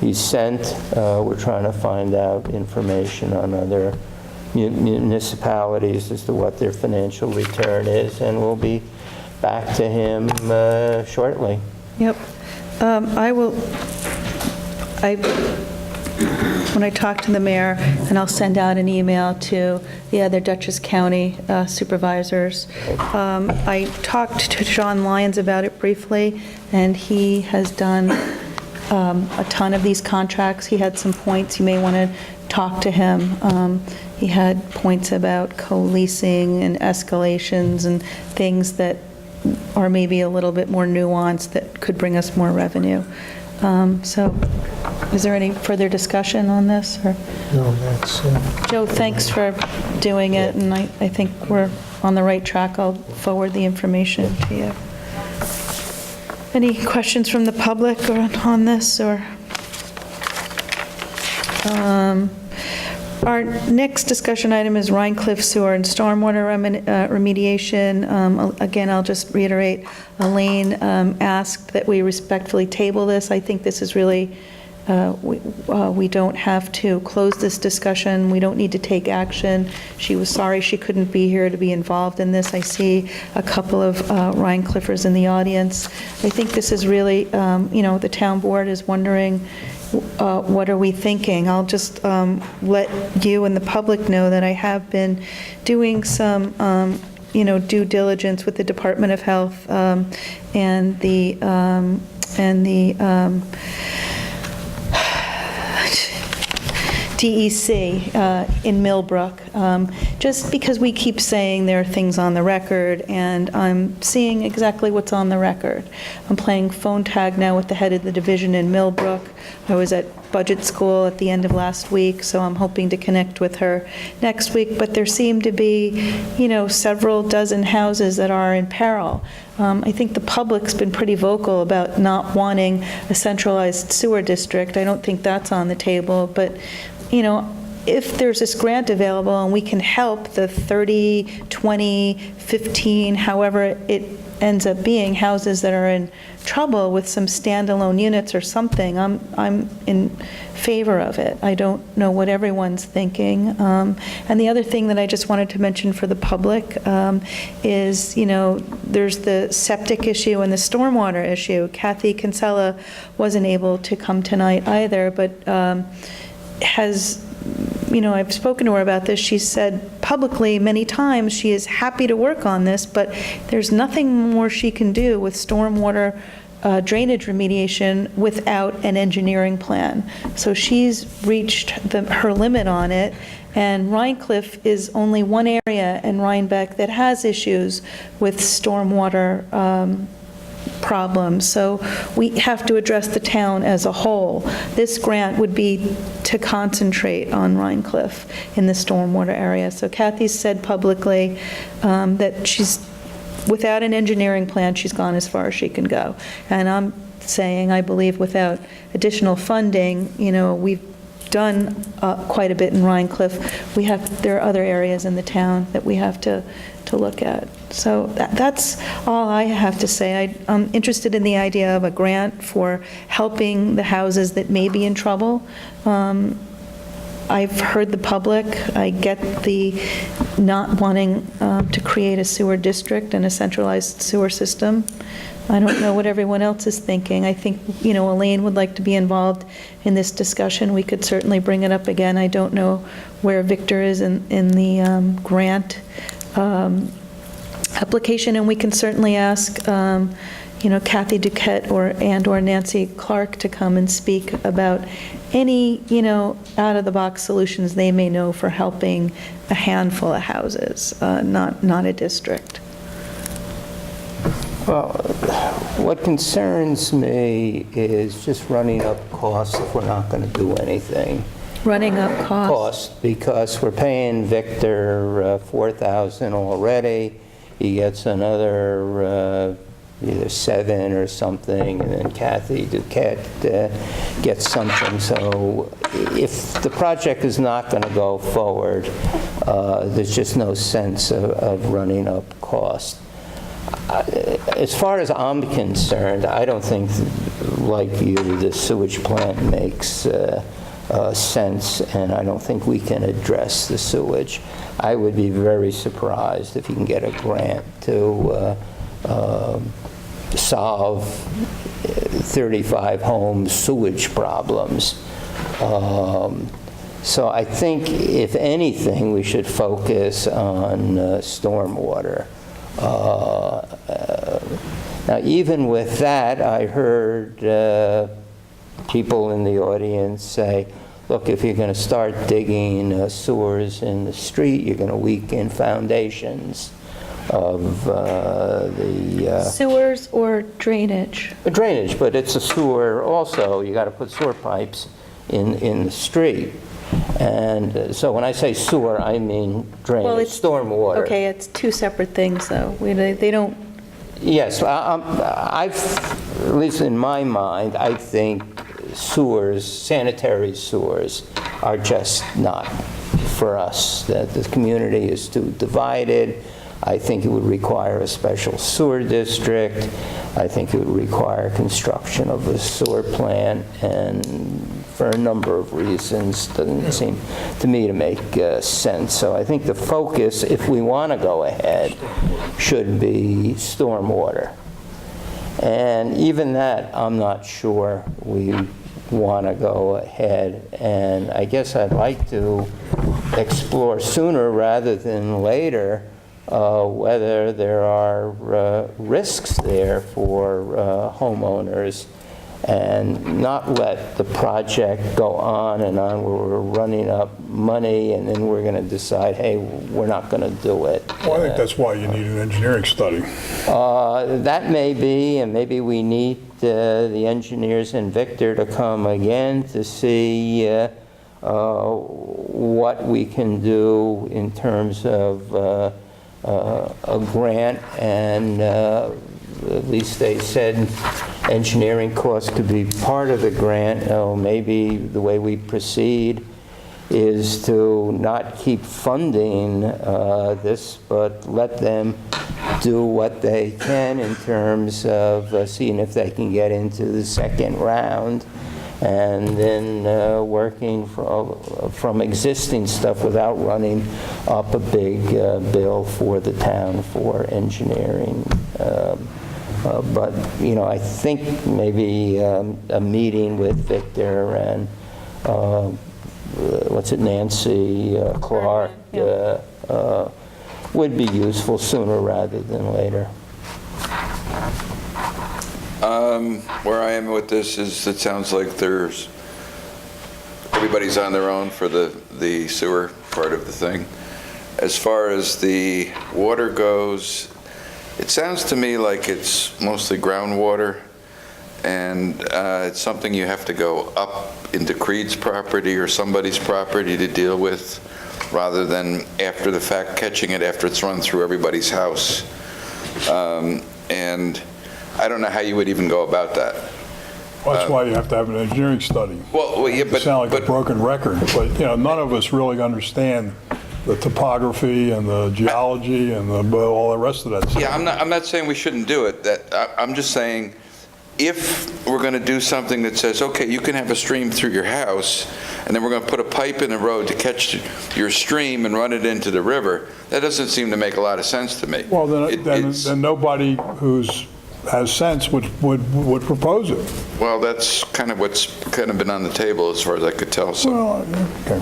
he sent. We're trying to find out information on other municipalities as to what their financial return is, and we'll be back to him shortly. Yep. When I talk to the mayor, and I'll send out an email to the other Dutchess County supervisors. I talked to John Lyons about it briefly, and he has done a ton of these contracts. He had some points. You may want to talk to him. He had points about co-leasing and escalations and things that are maybe a little bit more nuanced that could bring us more revenue. So is there any further discussion on this? Or? No, that's... Joe, thanks for doing it, and I think we're on the right track. I'll forward the information to you. Any questions from the public on this? Or Our next discussion item is Rhinecliff Sewer and Stormwater remediation. Again, I'll just reiterate, Elaine asked that we respectfully table this. I think this is really, we don't have to close this discussion. We don't need to take action. She was sorry she couldn't be here to be involved in this. I see a couple of Rhinecliffers in the audience. I think this is really, the town board is wondering, what are we thinking? I'll just let you and the public know that I have been doing some, due diligence with the Department of Health and the DEC in Millbrook, just because we keep saying there are things on the record, and I'm seeing exactly what's on the record. I'm playing phone tag now with the head of the division in Millbrook. I was at budget school at the end of last week, so I'm hoping to connect with her next week, but there seem to be, several dozen houses that are in peril. I think the public's been pretty vocal about not wanting a centralized sewer district. I don't think that's on the table, but if there's this grant available and we can help the 30, 20, 15, however it ends up being, houses that are in trouble with some standalone units or something, I'm in favor of it. I don't know what everyone's thinking. And the other thing that I just wanted to mention for the public is, there's the septic issue and the stormwater issue. Kathy Kinsella wasn't able to come tonight either, but I've spoken to her about this. She said publicly many times she is happy to work on this, but there's nothing more she can do with stormwater drainage remediation without an engineering plan. So she's reached her limit on it, and Rhinecliff is only one area in Rhinebeck that has issues with stormwater problems. So we have to address the town as a whole. This grant would be to concentrate on Rhinecliff in the stormwater area. So Kathy said publicly that she's, without an engineering plan, she's gone as far as she can go. And I'm saying, I believe without additional funding, we've done quite a bit in Rhinecliff. There are other areas in the town that we have to look at. So that's all I have to say. I'm interested in the idea of a grant for helping the houses that may be in trouble. I've heard the public. I get the not wanting to create a sewer district and a centralized sewer system. I don't know what everyone else is thinking. I think, Elaine would like to be involved in this discussion. We could certainly bring it up again. I don't know where Victor is in the grant application, and we can certainly ask, Kathy Duquette or Nancy Clark to come and speak about any, out-of-the-box solutions they may know for helping a handful of houses, not a district. Well, what concerns me is just running up costs if we're not going to do anything. Running up costs? Because we're paying Victor $4,000 already. He gets another either 7 or something, and then Kathy Duquette gets something. So if the project is not going to go forward, there's just no sense of running up cost. As far as I'm concerned, I don't think, like you, the sewage plant makes sense, and I don't think we can address the sewage. I would be very surprised if you can get a grant to solve 35 homes' sewage problems. So I think, if anything, we should focus on stormwater. Now, even with that, I heard people in the audience say, look, if you're going to start digging sewers in the street, you're going to weaken foundations of the... Sewers or drainage? Drainage, but it's a sewer also. You got to put sewer pipes in the street. And so when I say sewer, I mean drainage, well, it's stormwater. Okay, it's two separate things, though. They don't... Yes, at least in my mind, I think sewers, sanitary sewers, are just not for us, that the community is too divided. I think it would require a special sewer district. I think it would require construction of a sewer plant, and for a number of reasons, doesn't seem to me to make sense. So I think the focus, if we want to go ahead, should be stormwater. And even that, I'm not sure we want to go ahead. And I guess I'd like to explore sooner rather than later whether there are risks there for homeowners, and not let the project go on and on where we're running up money and then we're going to decide, hey, we're not going to do it. Well, I think that's why you need an engineering study. That may be, and maybe we need the engineers and Victor to come again to see what we can do in terms of a grant, and at least they said engineering costs could be part of the grant. Maybe the way we proceed is to not keep funding this, but let them do what they can in terms of seeing if they can get into the second round, and then working from existing stuff without running up a big bill for the town for engineering. But, you know, I think maybe a meeting with Victor and, Nancy Clark, would be useful sooner rather than later. Where I am with this is, it sounds like everybody's on their own for the sewer part of the thing. As far as the water goes, it sounds to me like it's mostly groundwater, and it's something you have to go up into Creed's property or somebody's property to deal with, rather than after the fact catching it after it's run through everybody's house. And I don't know how you would even go about that. Well, that's why you have to have an engineering study. Well, yeah, but... You sound like a broken record, but, you know, none of us really understand the topography and the geology and all the rest of that stuff. Yeah, I'm not saying we shouldn't do it. I'm just saying, if we're going to do something that says, okay, you can have a stream through your house, and then we're going to put a pipe in the road to catch your stream and run it into the river, that doesn't seem to make a lot of sense to me. Well, then nobody has sense would propose it. Well, that's kind of what's kind of been on the table as far as I could tell. So. Well, okay.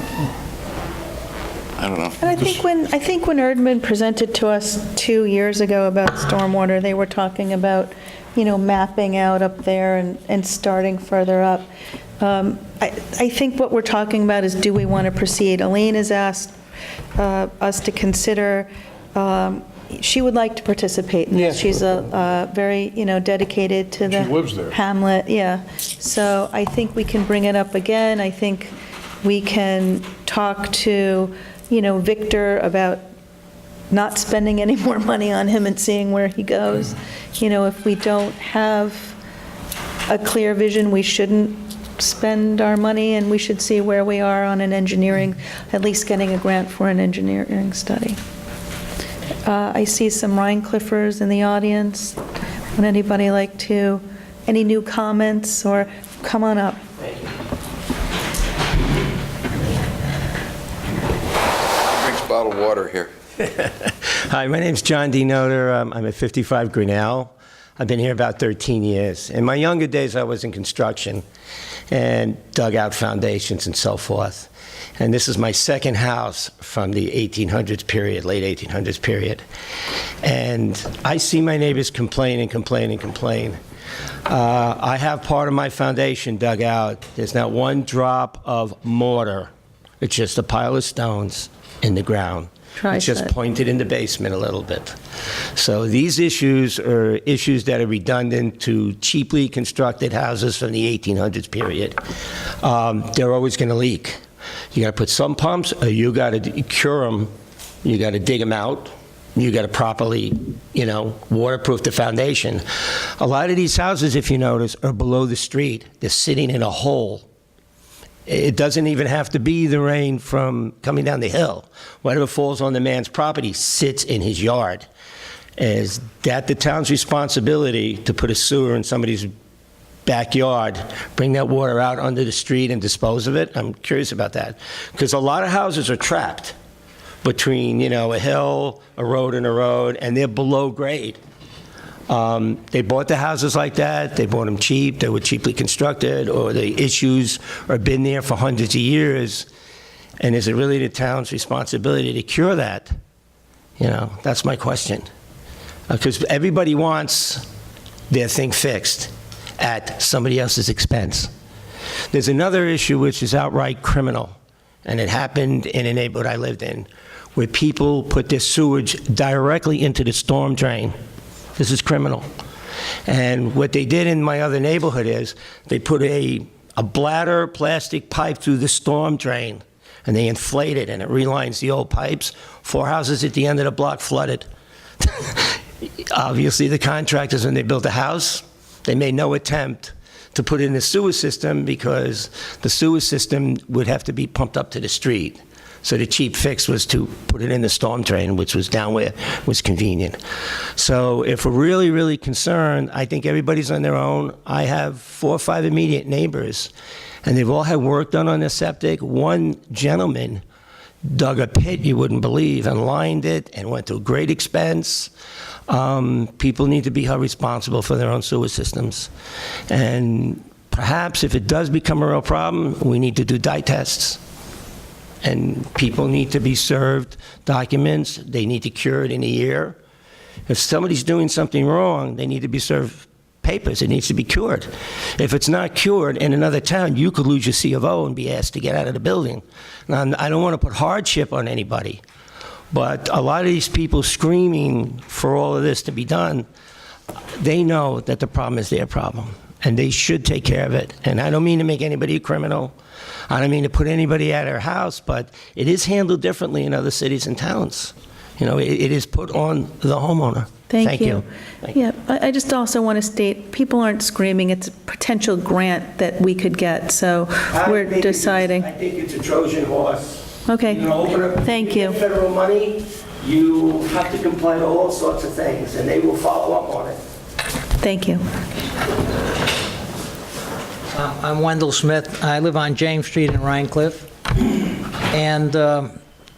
I don't know. And I think when Erdman presented to us 2 years ago about stormwater, they were talking about, you know, mapping out up there and starting further up. I think what we're talking about is, do we want to proceed? Elaine has asked us to consider. She would like to participate in this. Yes. She's a very, you know, dedicated to the She lives there. hamlet. Yeah. So I think we can bring it up again. I think we can talk to, you know, Victor about not spending any more money on him and seeing where he goes. You know, if we don't have a clear vision, we shouldn't spend our money, and we should see where we are on an engineering, at least getting a grant for an engineering study. I see some Rhine Cliffers in the audience. Would anybody like to, any new comments, or come on up? Drinks bottled water here. Hi, my name's John D. Noter. I'm at 55 Grinnell. I've been here about 13 years. In my younger days, I was in construction and dug out foundations and so forth. And this is my second house from the 1800s period, late 1800s period. And I see my neighbors complain and complain and complain. I have part of my foundation dug out. There's not one drop of mortar. It's just a pile of stones in the ground. It's just pointed in the basement a little bit. So these issues are issues that are redundant to cheaply constructed houses from the 1800s period. They're always going to leak. You got to put some pumps, or you got to cure them. You got to dig them out. You got to properly, you know, waterproof the foundation. A lot of these houses, if you notice, are below the street. They're sitting in a hole. It doesn't even have to be the rain from coming down the hill. Whatever falls on the man's property sits in his yard. Is that the town's responsibility to put a sewer in somebody's backyard, bring that water out under the street and dispose of it? I'm curious about that. Because a lot of houses are trapped between, a hill, a road, and they're below grade. They bought the houses like that. They bought them cheap. They were cheaply constructed, or the issues have been there for hundreds of years. And is it really the town's responsibility to cure that? That's my question. Because everybody wants their thing fixed at somebody else's expense. There's another issue which is outright criminal, and it happened in a neighborhood I lived in, where people put their sewage directly into the storm drain. This is criminal. And what they did in my other neighborhood is they put a bladder plastic pipe through the storm drain, and they inflate it, and it relines the old pipes. 4 houses at the end of the block flooded. Obviously, the contractors, when they built the house, they made no attempt to put in a sewer system, because the sewer system would have to be pumped up to the street. So the cheap fix was to put it in the storm drain, which was down where it was convenient. So if we're really, really concerned, I think everybody's on their own. I have 4 or 5 immediate neighbors, and they've all had work done on their septic. One gentleman dug a pit you wouldn't believe and lined it and went to great expense. People need to be held responsible for their own sewer systems. And perhaps if it does become a real problem, we need to do dye tests. And people need to be served documents. They need to cure it in a year. If somebody's doing something wrong, they need to be served papers. It needs to be cured. If it's not cured in another town, you could lose your C of O and be asked to get out of the building. Now, I don't want to put hardship on anybody, but a lot of these people screaming for all of this to be done, they know that the problem is their problem, and they should take care of it. And I don't mean to make anybody a criminal. I don't mean to put anybody out of their house, but it is handled differently in other cities and towns. It is put on the homeowner. Thank you. Yeah, I just also want to state, people aren't screaming. It's a potential grant that we could get, so we're deciding. I think it's a Trojan horse. Okay, thank you. Federal money, you have to comply to all sorts of things, and they will follow up on it. Thank you. I'm Wendell Smith. I live on James Street in Rhinecliff, and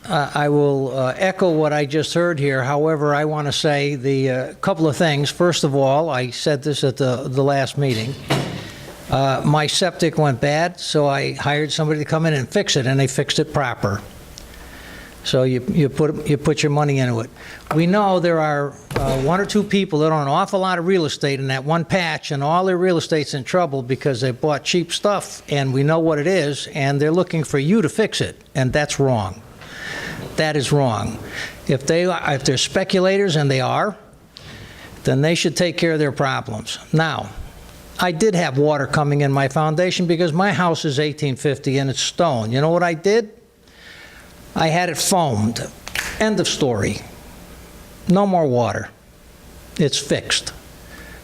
I will echo what I just heard here. However, I want to say the couple of things. First of all, I said this at the last meeting. My septic went bad, so I hired somebody to come in and fix it, and they fixed it proper. So you put your money into it. We know there are 1 or 2 people that own an awful lot of real estate in that one patch, and all their real estate's in trouble because they bought cheap stuff, and we know what it is, and they're looking for you to fix it, and that's wrong. That is wrong. If they're speculators, and they are, then they should take care of their problems. Now, I did have water coming in my foundation because my house is 1850 and it's stone. You know what I did? I had it foamed. End of story. No more water. It's fixed.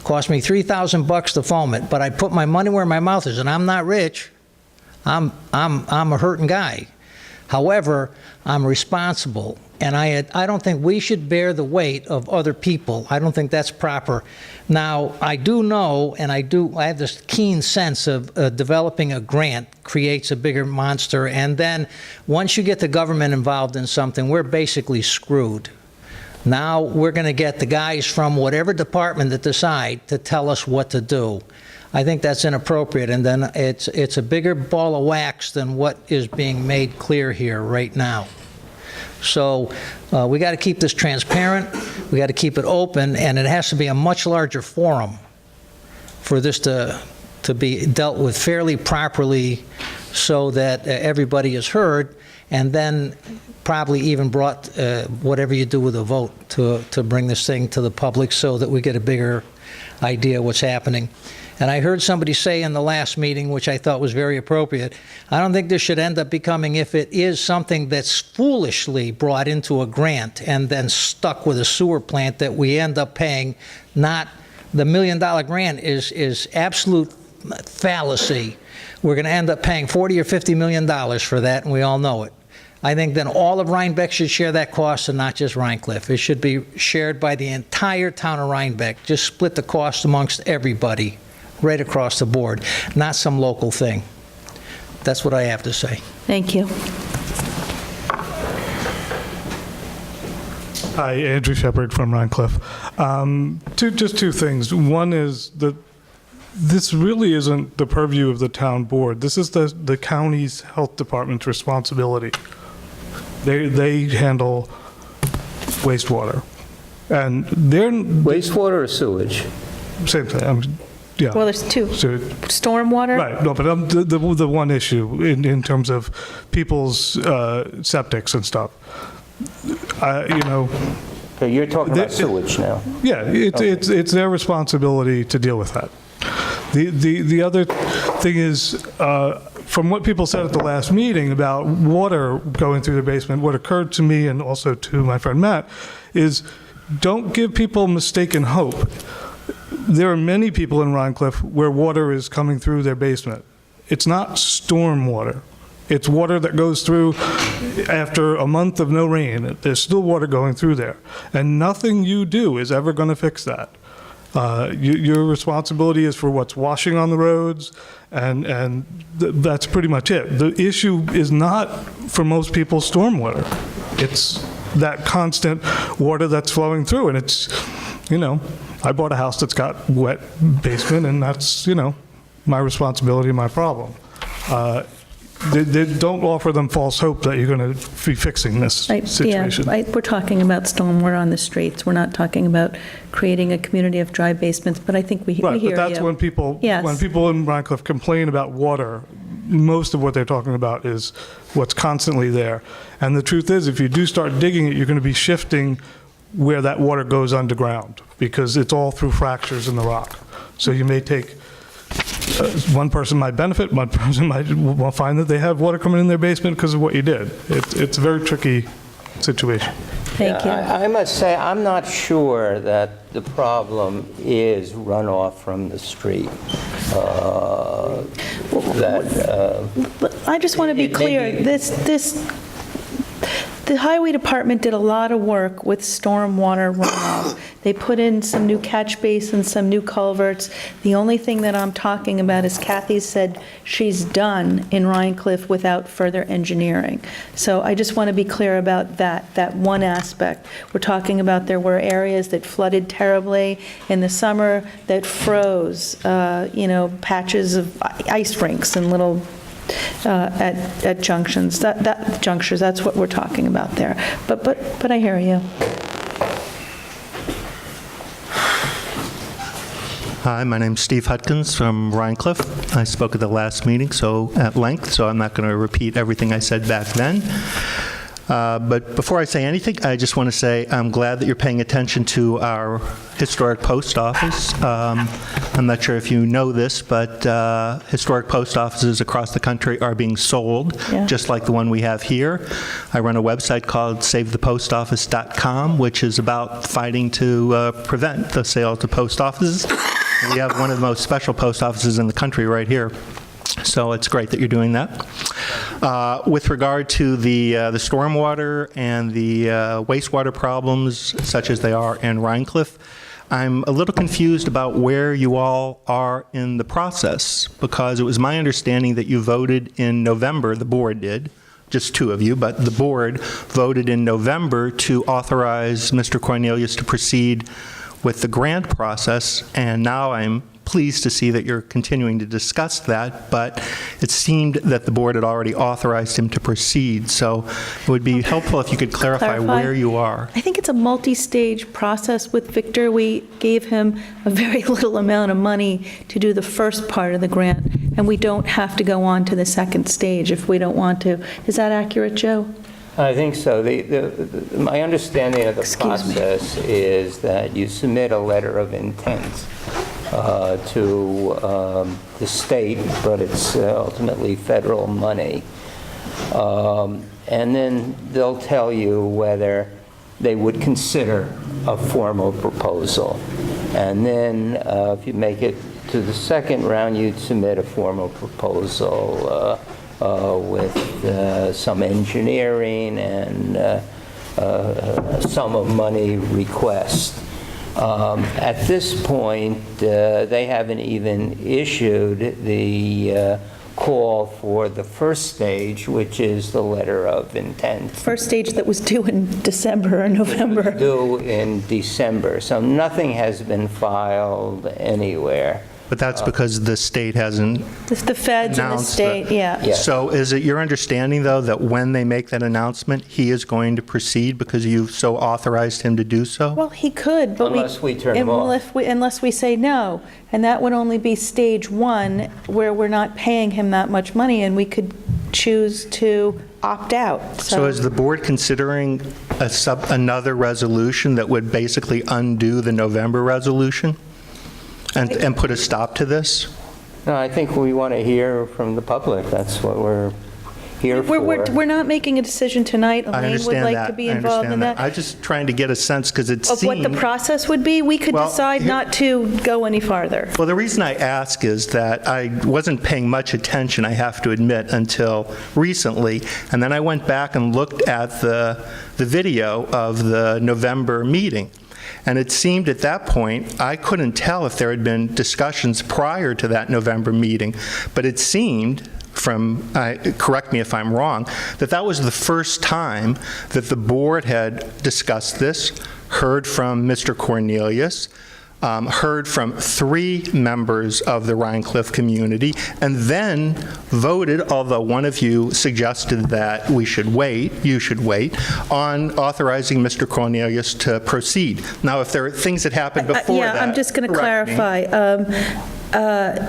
Cost me $3,000 to foam it, but I put my money where my mouth is, and I'm not rich. I'm a hurting guy. However, I'm responsible, and I don't think we should bear the weight of other people. I don't think that's proper. Now, I do know, and I have this keen sense of developing a grant creates a bigger monster, and then once you get the government involved in something, we're basically screwed. Now we're going to get the guys from whatever department that decide to tell us what to do. I think that's inappropriate, and then it's a bigger ball of wax than what is being made clear here right now. So we got to keep this transparent, we got to keep it open, and it has to be a much larger forum for this to be dealt with fairly properly so that everybody is heard, and then probably even brought, whatever you do with a vote, to bring this thing to the public so that we get a bigger idea what's happening. And I heard somebody say in the last meeting, which I thought was very appropriate, I don't think this should end up becoming, if it is something that's foolishly brought into a grant and then stuck with a sewer plant, that we end up paying not the $1 million grant is absolute fallacy. we're going to end up paying $40 or $50 million for that, and we all know it. I think then all of Rhinebeck should share that cost and not just Rhinecliff. It should be shared by the entire town of Rhinebeck. Just split the cost amongst everybody, right across the board, not some local thing. That's what I have to say. Thank you. Hi, Andrew Shepard from Rhinecliff. Just two things. One is that this really isn't the purview of the town board. This is the county's health department's responsibility. They handle wastewater. And they're... Wastewater or sewage? Same thing. Yeah. Well, there's two. Stormwater? Right. No, but the one issue in terms of people's septics and stuff. So you're talking about sewage now? Yeah, it's their responsibility to deal with that. The other thing is, from what people said at the last meeting about water going through the basement, what occurred to me and also to my friend Matt is don't give people mistaken hope. There are many people in Rhinecliff where water is coming through their basement. It's not storm water. It's water that goes through after a month of no rain. There's still water going through there. And nothing you do is ever going to fix that. Your responsibility is for what's washing on the roads, and that's pretty much it. The issue is not, for most people, stormwater. It's that constant water that's flowing through, and it's, I bought a house that's got wet basement, and that's, my responsibility and my problem. They don't offer them false hope that you're going to be fixing this situation. Yeah, we're talking about stormwater on the streets. We're not talking about creating a community of dry basements, but I think we hear you. Right, but that's when people in Rhinecliff complain about water, most of what they're talking about is what's constantly there. And the truth is, if you do start digging it, you're going to be shifting where that water goes underground, because it's all through fractures in the rock. So you may take... one person might benefit, one person might find that they have water coming in their basement because of what you did. It's a very tricky situation. Thank you. I must say, I'm not sure that the problem is runoff from the street. I just want to be clear. The highway department did a lot of work with stormwater runoff. They put in some new catch basins, some new culverts. The only thing that I'm talking about is Kathy said she's done in Rhinecliff without further engineering. So I just want to be clear about that one aspect. We're talking about there were areas that flooded terribly in the summer, that froze, patches of ice rinks and little at junctions. Junctures, that's what we're talking about there. But I hear you. Hi, my name's Steve Hutkins from Rhinecliff. I spoke at the last meeting at length, so I'm not going to repeat everything I said back then. But before I say anything, I just want to say I'm glad that you're paying attention to our historic post office. I'm not sure if you know this, but historic post offices across the country are being sold, just like the one we have here. I run a website called SaveThePostOffice.com, which is about fighting to prevent the sale to post offices. And we have one of the most special post offices in the country right here. So it's great that you're doing that. With regard to the stormwater and the wastewater problems, such as they are in Rhinecliff, I'm a little confused about where you all are in the process, because it was my understanding that you voted in November, the board did, just two of you, but the board voted in November to authorize Mr. Cornelius to proceed with the grant process, and now I'm pleased to see that you're continuing to discuss that, but it seemed that the board had already authorized him to proceed. So it would be helpful if you could clarify where you are. I think it's a multi-stage process with Victor. We gave him a very little amount of money to do the first part of the grant, and we don't have to go on to the second stage if we don't want to. Is that accurate, Joe? I think so. My understanding of the process is that you submit a letter of intent to the state, but it's ultimately federal money. And then they'll tell you whether they would consider a formal proposal. And then if you make it to to the second round, you'd submit a formal proposal with some engineering and a sum of money request. At this point, they haven't even issued the call for the first stage, which is the letter of intent. First stage that was due in December or November. Due in December. So nothing has been filed anywhere. But that's because the state hasn't The feds and the announced state, yeah. Yes. So is it your understanding, though, that when they make that announcement, he is going to proceed because you've so authorized him to do so? Well, he could, but Unless we turn him off. Unless we say no. And that would only be stage one, where we're not paying him that much money, and we could choose to opt out. So is the board considering another resolution that would basically undo the November resolution and put a stop to this? No, I think we want to hear from the public. That's what we're here for. We're not making a decision tonight. I Elaine would understand like that. to be I involved in understand that. I'm just trying to get a sense, because it Of what the seemed... process would be, we could Well, decide not to go any farther. Well, the reason I ask is that I wasn't paying much attention, I have to admit, until recently. And then I went back and looked at the video of the November meeting. And it seemed at that point, I couldn't tell if there had been discussions prior to that November meeting, but it seemed from, correct me if I'm wrong, that was the first time that the board had discussed this, heard from Mr. Cornelius, heard from 3 members of the Rhinecliff community, and then voted, although one of you suggested that we should wait, you should wait, on authorizing Mr. Cornelius to proceed. Now, if there are things that happened before that... Yeah, I'm just going to correct me. clarify.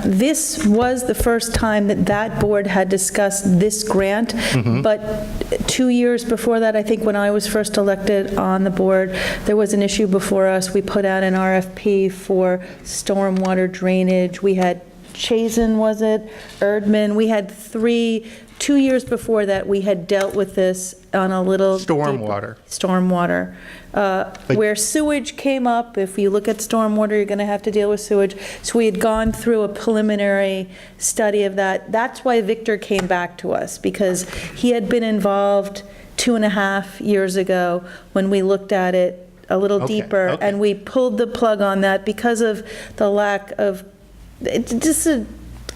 This was the first time that board had discussed this grant, but 2 years before that, I think when I was first elected on the board, there was an issue before us. We put out an RFP for stormwater drainage. We had Chazen, was it? Erdman. We had 2 years before that, we had dealt with this on a little... Stormwater. Stormwater. Where sewage came up, if you look at stormwater, you're going to have to deal with sewage. So we had gone through a preliminary study of that. That's why Victor came back to us, because he had been involved 2.5 years ago when we looked at it a little deeper, and we pulled the plug on that because of the lack of just a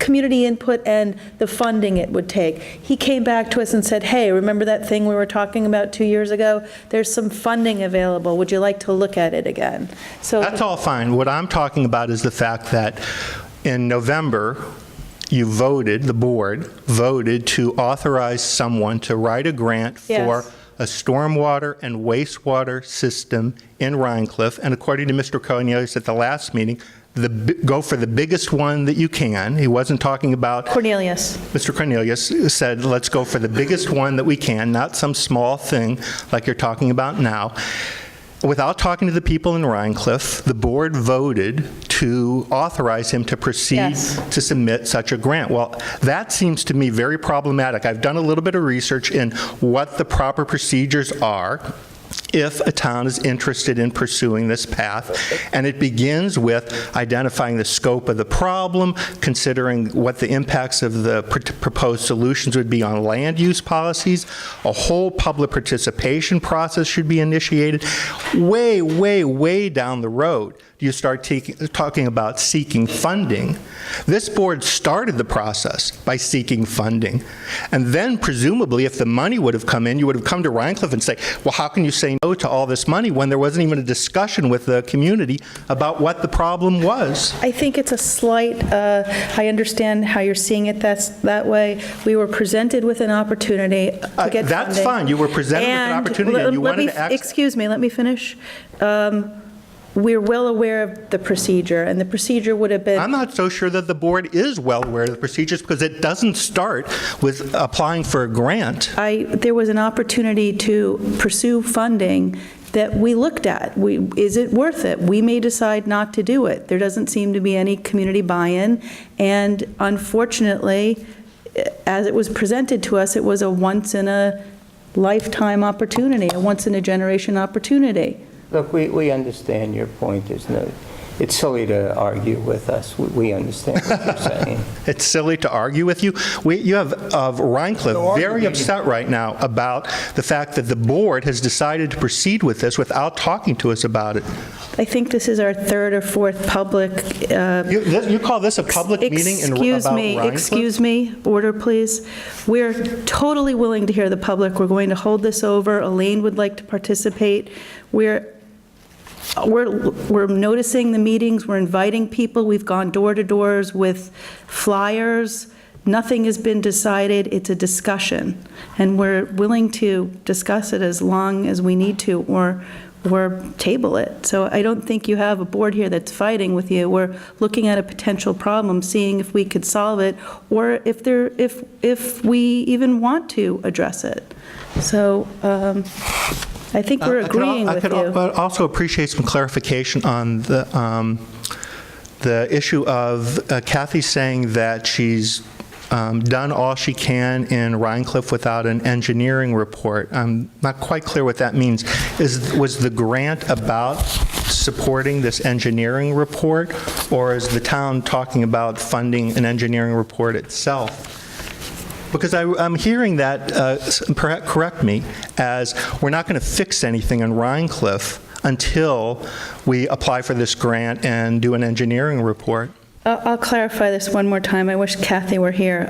community input and the funding it would take. He came back to us and said, hey, remember that thing we were talking about 2 years ago? There's some funding available. Would you like to look at it again? So that's all fine. What I'm talking about is the fact that in November, you voted, the board voted to authorize someone to write a grant for a stormwater and wastewater system in Rhinecliff. And according to Mr. Cornelius at the last meeting, go for the biggest one that you can. He wasn't talking about... Cornelius. Mr. Cornelius said, let's go for the biggest one that we can, not some small thing like you're talking about now. Without talking to the people in Rhinecliff, the board voted to authorize him to proceed to submit such a grant. Well, that seems to me very problematic. I've done a little bit of research in what the proper procedures are if a town is interested in pursuing this path. And it begins with identifying the scope of the problem, considering what the impacts of the proposed solutions would be on land use policies. A whole public participation process should be initiated. Way, way, way down the road, you start talking about seeking funding. This board started the process by seeking funding. And then, presumably, if the money would have come in, you would have come to Rhinecliff and say, well, how can you say no to all this money when there wasn't even a discussion with the community about what the problem was? I think it's a slight, I understand how you're seeing it that way. We were presented with an opportunity to get That's funding. fine. You were presented with an opportunity and you wanted to act. Excuse me, let me finish. We're well aware of the procedure, and the procedure would have been... I'm not so sure that the board is well aware of the procedures, because it doesn't start with applying for a grant. There was an opportunity to pursue funding that we looked at. Is it worth it? We may decide not to do it. There doesn't seem to be any community buy-in, and unfortunately, as it was presented to us, it was a once-in-a-lifetime opportunity, a once-in-a-generation opportunity. Look, we understand your point. There's it's silly to argue with us. We understand what you're saying. It's silly to argue with you. You have Rhinecliff very upset right now about the fact that the board has decided to proceed with this without talking to us about it. I think this is our third or fourth public. You call this a public meeting about Rhinecliff? Excuse me, order please. We're totally willing to hear the public. We're going to hold this over. Elaine would like to participate. We're noticing the meetings, we're inviting people, we've gone door to doors with flyers. Nothing has been decided, it's a discussion. And we're willing to discuss it as long as we need to, or table it. So I don't think you have a board here that's fighting with you. We're looking at a potential problem, seeing if we could solve it, or if we even want to address it. So I think we're agreeing with you. I could also appreciate some clarification on the issue of Kathy saying that she's done all she can in Rhinecliff without an engineering report. I'm not quite clear what that means. Was the grant about supporting this engineering report, or is the town talking about funding an engineering report itself? Because I'm hearing that, correct me, as we're not going to fix anything in Rhinecliff until we apply for this grant and do an engineering report. I'll clarify this one more time. I wish Kathy were here.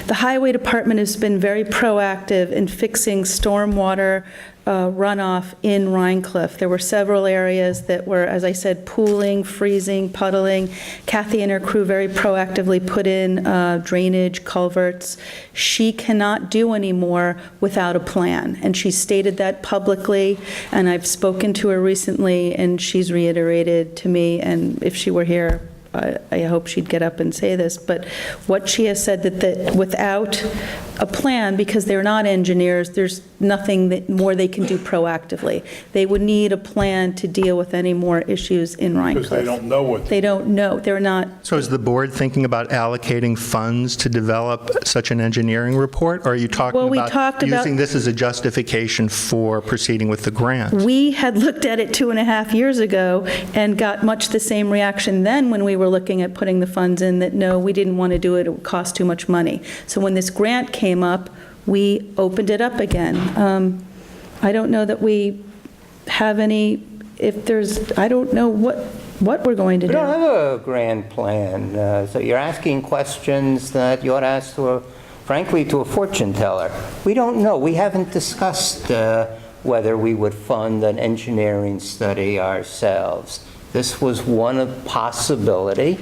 The Highway Department has been very proactive in fixing stormwater runoff in Rhinecliff. There were several areas that were, as I said, pooling, freezing, puddling. Kathy and her crew very proactively put in drainage, culverts. She cannot do any more without a plan, and she stated that publicly, and I've spoken to her recently, and she's reiterated to me, and if she were here, I hope she'd get up and say this, but what she has said that without a plan, because they're not engineers, there's nothing more they can do proactively. They would need a plan to deal with any more issues in Rhinecliff. Because they don't know what. They don't know. They're not. So is the board thinking about allocating funds to develop such an engineering report, or are you talking about using this as a justification for proceeding with the grant? We had looked at it 2.5 years ago and got much the same reaction then when we were looking at putting the funds in, that no, we didn't want to do it, it would cost too much money. So when this grant came up, we opened it up again. I don't know that we have any, I don't know what we're going to do. We don't have a grand plan, so you're asking questions that you ought to ask frankly, to a fortune teller. We don't know. We haven't discussed whether we would fund an engineering study ourselves. This was one possibility.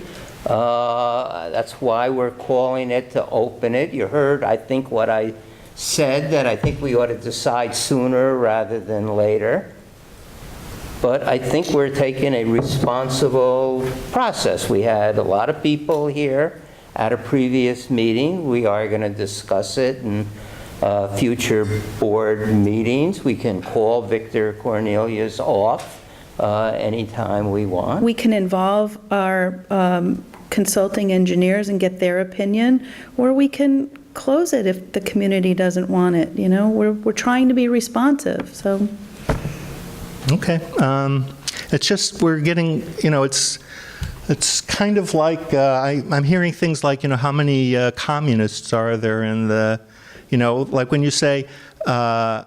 That's why we're calling it to open it. You heard, I think, what I said, that I think we ought to decide sooner rather than later. But I think we're taking a responsible process. We had a lot of people here at a previous meeting. We are going to discuss it in future board meetings. We can call Victor Cornelius off anytime we want. We can involve our consulting engineers and get their opinion, or we can close it if the community doesn't want it. You know, we're trying to be responsive, so. Okay. It's just, we're getting, it's kind of like, I'm hearing things like, how many communists are there in the, like when you say, how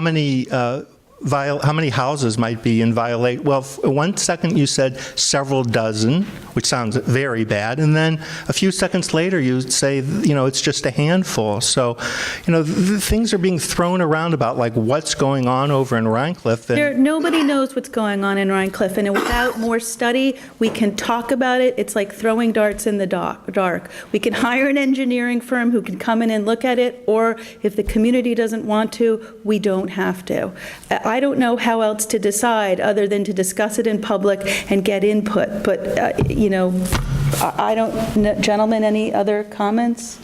many houses might be in violation? Well, one second you said several dozen, which sounds very bad, and then a few seconds later you say, it's just a handful. So, things are being thrown around about like what's going on over in Rhinecliff. Nobody knows what's going on in Rhinecliff, and without more study, we can talk about it. It's like throwing darts in the dark. We can hire an engineering firm who can come in and look at it, or if the community doesn't want to, we don't have to. I don't know how else to decide other than to discuss it in public and get input. But, I don't know. Gentlemen, any other comments?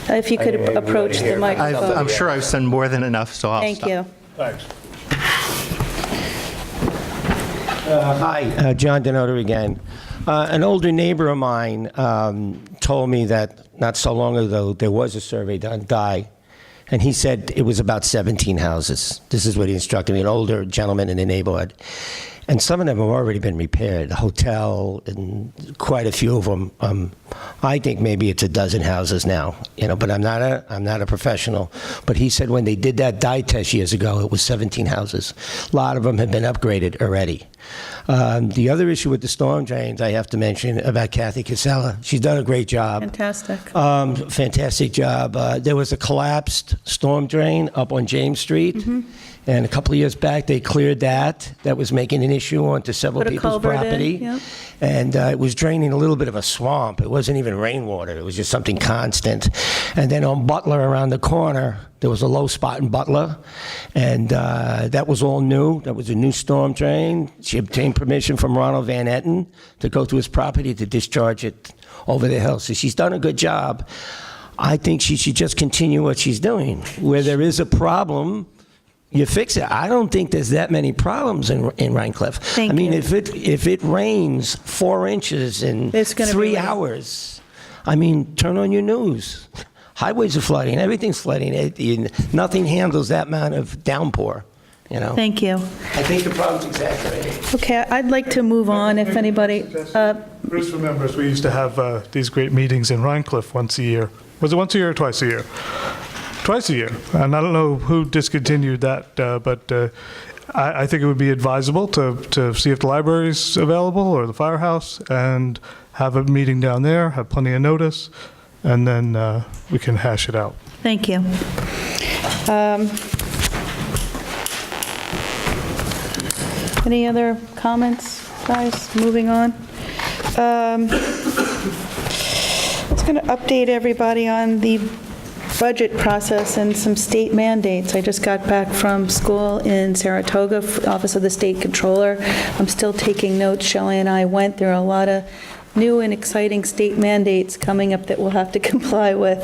If you could approach the microphone. I'm sure I've said more than enough, so I'll Thank stop. you. Thanks. Hi, John Denoter again. An older neighbor of mine told me that not so long ago there was a survey done, Guy, and he said it was about 17 houses. This is what he instructed me, an older gentleman in the neighborhood. and some of them have already been repaired. The hotel and quite a few of them. I think maybe it's a dozen houses now, but I'm not a professional. But he said when they did that dye test years ago, it was 17 houses. A lot of them have been upgraded already. The other issue with the storm drains, I have to mention about Kathy Casella. She's done a great job. Fantastic. Fantastic job. There was a collapsed storm drain up on James Street, and a couple of years back they cleared that. That was making an issue onto several Put a people's culvert in, property. yep. And it was draining a little bit of a swamp. It wasn't even rainwater. It was just something constant. And then on Butler around the corner, there was a low spot in Butler, and that was all new. That was a new storm drain. She obtained permission from Ronald Van Etten to go to his property to discharge it over the hill. So she's done a good job. I think she should just continue what she's doing. Where there is a problem, you fix it. I don't think there's that many problems in Rhinecliff. I mean, if it rains 4 inches in 3 hours, I mean, turn on your news. Highways are flooding. Everything's flooding. Nothing handles that amount of downpour. Thank you. I think the problem's exaggerated. Okay, I'd like to move on if anybody. Bruce remembers we used to have these great meetings in Rhinecliff once a year. Was it once a year or twice a year? Twice a year. And I don't know who discontinued that, but I think it would be advisable to see if the library's available or the firehouse and have a meeting down there, have plenty of notice, and then we can hash it out. Thank you. Any other comments, guys? Moving on. I was going to update everybody on the budget process and some state mandates. I just got back from school in Saratoga, Office of the State Controller. I'm still taking notes. Shelley and I went. There are a lot of new and exciting state mandates coming up that we'll have to comply with.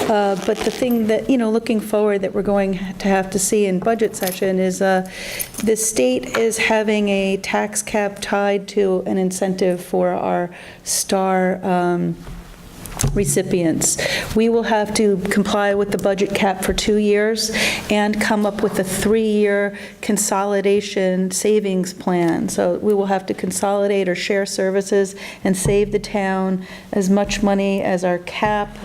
But the thing that, looking forward that we're going to have to see in budget session is the state is having a tax cap tied to an incentive for our STAR recipients. We will have to comply with the budget cap for 2 years and come up with a 3-year consolidation savings plan. So we will have to consolidate or share services and save the town as much money as our cap,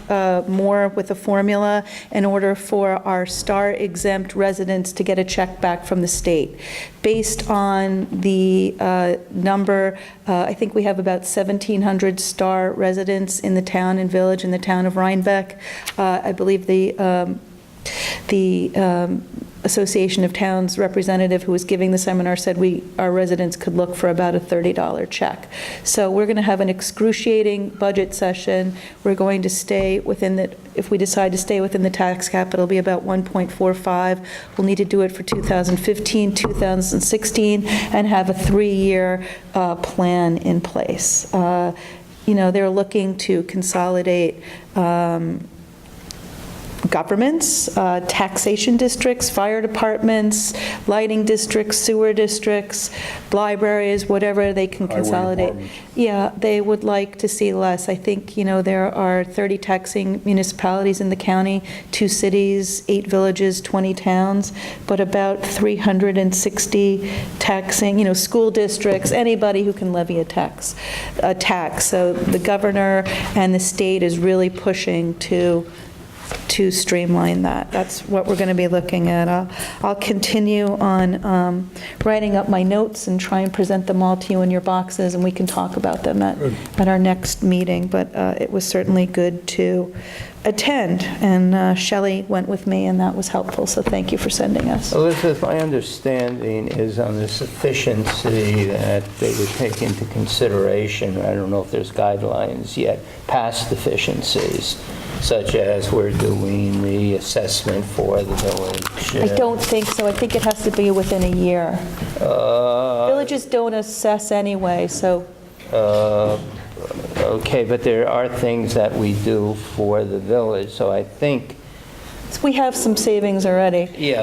more with a formula, in order for our STAR exempt residents to get a check back from the state. Based on the number, I think we have about 1,700 STAR residents in the town and village in the town of Rhinebeck. I believe the Association of Towns representative who was giving the seminar said our residents could look for about a $30 check. So we're going to have an excruciating budget session. We're going to stay within if we decide to stay within the tax cap, it'll be about 1.45. We'll need to do it for 2015, 2016, and have a 3-year plan in place. They're looking to consolidate governments, taxation districts, fire departments, lighting districts, sewer districts, libraries, whatever they can consolidate. Yeah, they would like to see less. I think, there are 30 taxing municipalities in the county, 2 cities, 8 villages, 20 towns, but about 360 taxing, school districts, anybody who can levy a tax. So the governor and the state is really pushing to streamline that. That's what we're going to be looking at. I'll continue on writing up my notes and try and present them all to you in your boxes, and we can talk about them at our next meeting. But it was certainly good to attend, and Shelley went with me, and that was helpful, so thank you for sending us. Elizabeth, my understanding is on the sufficiency that they would take into consideration, I don't know if there's guidelines yet, past deficiencies, such as we're doing the assessment for the village. I don't think so. I think it has to be within a year. Villages don't assess anyway, so. Okay, but there are things that we do for the village, so I think We have some savings already. Yeah,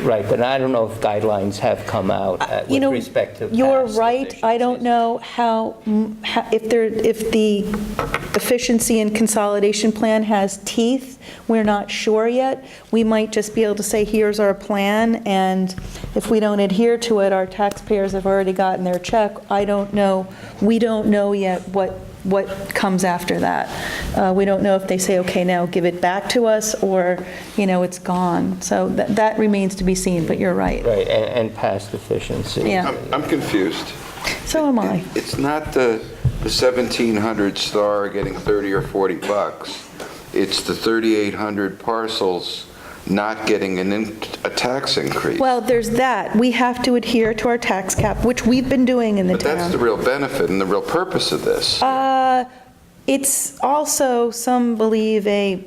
right, but I don't know if guidelines have come out with respect to You're past right. I don't know if the efficiency and consolidation plan has teeth. We're not sure yet. We might just be able to say, here's our plan, and if we don't adhere to it, our taxpayers have already gotten their check. I don't know. We don't know yet what comes after that. We don't know if they say, okay, now give it back to us, or, it's gone. So that remains to be seen, but you're right. Right, and past efficiency. Yeah. I'm confused. So am I. It's not the 1,700 star getting 30 or 40 bucks. It's the 3,800 parcels not getting a tax increase. Well, there's that. We have to adhere to our tax cap, which we've been doing in the But town. that's the real benefit and the real purpose of this. It's also, some believe, a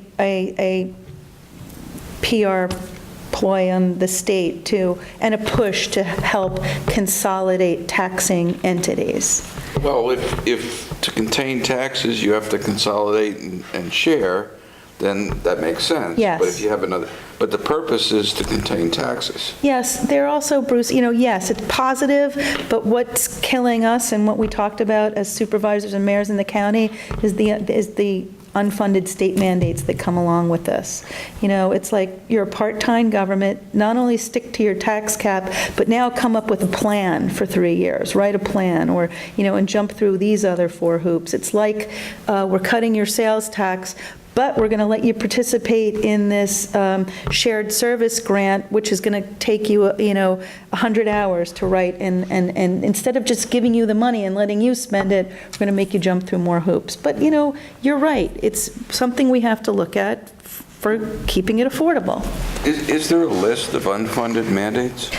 PR ploy on the state too, and a push to help consolidate taxing entities. Well, if to contain taxes, you have to consolidate and share, then that makes sense. Yes. But if you have but the purpose is to contain taxes. Yes, they're also, Bruce, yes, it's positive, but what's killing us and what we talked about as supervisors and mayors in the county is the unfunded state mandates that come along with this. It's like you're a part-time government, not only stick to your tax cap, but now come up with a plan for 3 years, write a plan, or, and jump through these other 4 hoops. It's like we're cutting your sales tax, but we're going to let you participate in this shared service grant, which is going to take you, 100 hours to write, and instead of just giving you the money and letting you spend it, we're going to make you jump through more hoops. But, you're right. It's something we have to look at for keeping it affordable. Is there a list of unfunded mandates?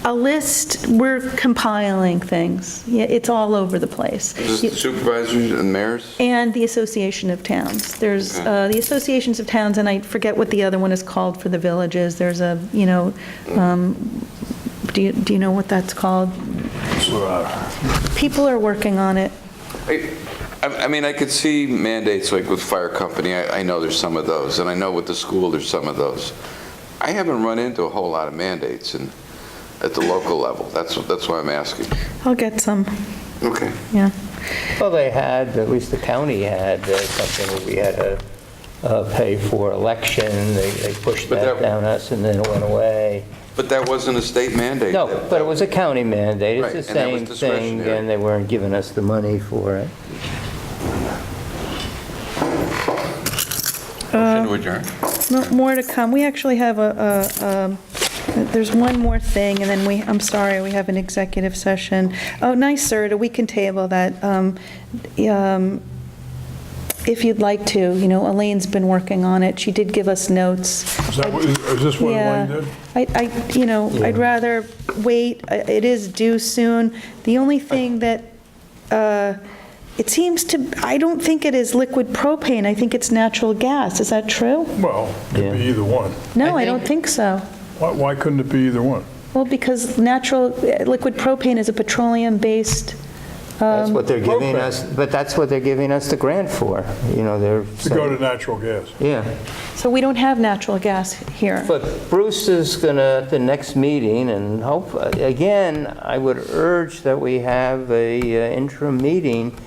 A list, we're compiling things. Yeah, it's all over the place. Is this the supervisors and mayors? And the Association of Towns. There's the Associations of Towns, and I forget what the other one is called for the villages. There's a, do you know what that's called? People are working on it. I mean, I could see mandates like with fire company. I know there's some of those, and I know with the school there's some of those. I haven't run into a whole lot of mandates at the local level. That's why I'm asking. I'll get some. Okay. Yeah. Well, they had, at least the county had something where we had to pay for election. They pushed that down us, and then it went away. But that wasn't a state mandate. No, but it was a county mandate. Right, It's the and that was same thing, and they weren't giving us the money for it. Motion to adjourn. More to come. We actually have there's one more thing, and then I'm sorry, we have an executive session. Oh, nice, Serta, we can table that. If you'd like to, Elaine's been working on it. She did give us notes. Is this what Elaine did? I'd rather wait. It is due soon. The only thing that, it seems to, I don't think it is liquid propane. I think it's natural gas. Is that true? Well, it could be either one. No, I don't think so. Why couldn't it be either one? Well, because liquid propane is a petroleum-based. That's what they're giving us, but that's what they're giving us the grant for. They're To go to natural gas. Yeah. So we don't have natural gas here. But Bruce is going to, at the next meeting, and hope, again, I would urge that we have a interim meeting,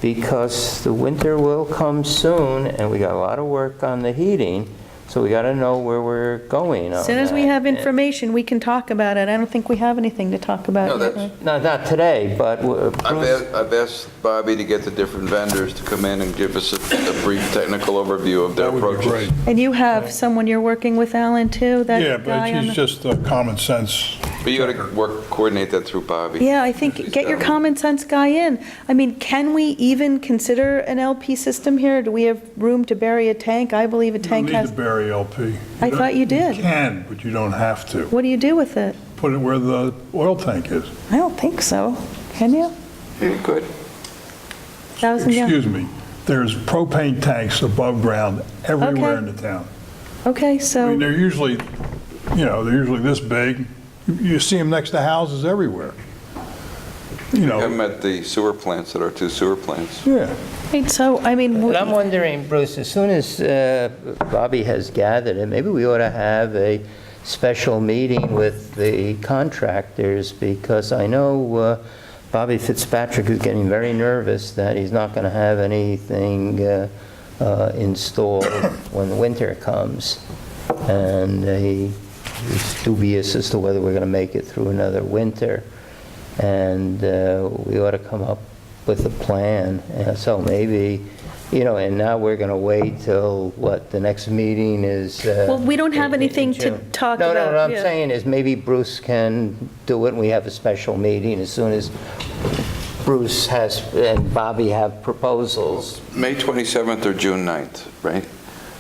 because the winter will come soon, and we got a lot of work on the heating, so we got to know where we're going. As soon as we have information, we can talk about it. I don't think we have anything to talk about yet. No, not today, but I've asked Bobby to get the different vendors to come in and give us a brief technical overview of their approaches. And you have someone you're working with, Alan, too? Yeah, but she's just a common sense. But you got to coordinate that through Bobby. Yeah, I think, get your common sense guy in. I mean, can we even consider an LP system here? Do we have room to bury a tank? I believe a tank You don't has. need to bury LP. I thought you did. You can, but you don't have to. What do you do with it? Put it where the oil tank is. I don't think so. Can you? You could. Excuse me. There's propane tanks above ground everywhere in the town. Okay, so. I mean, they're usually this big. You see them next to houses everywhere. you We know. have them at the sewer plants, at our 2 sewer plants. Yeah. Right, so, I mean, And I'm wondering, Bruce, as soon as Bobby has gathered it, maybe we ought to have a special meeting with the contractors, because I know Bobby Fitzpatrick is getting very nervous that he's not going to have anything installed when the winter comes. And he's dubious as to whether we're going to make it through another winter. And we ought to come up with a plan. So maybe, you know, and now we're going to wait till, what, the next meeting is? well, we don't have anything to June. talk No, about. no, what I'm yeah. saying is maybe Bruce can do it, and we have a special meeting as soon as Bruce has, and Bobby have proposals. May 27th or June 9th, right?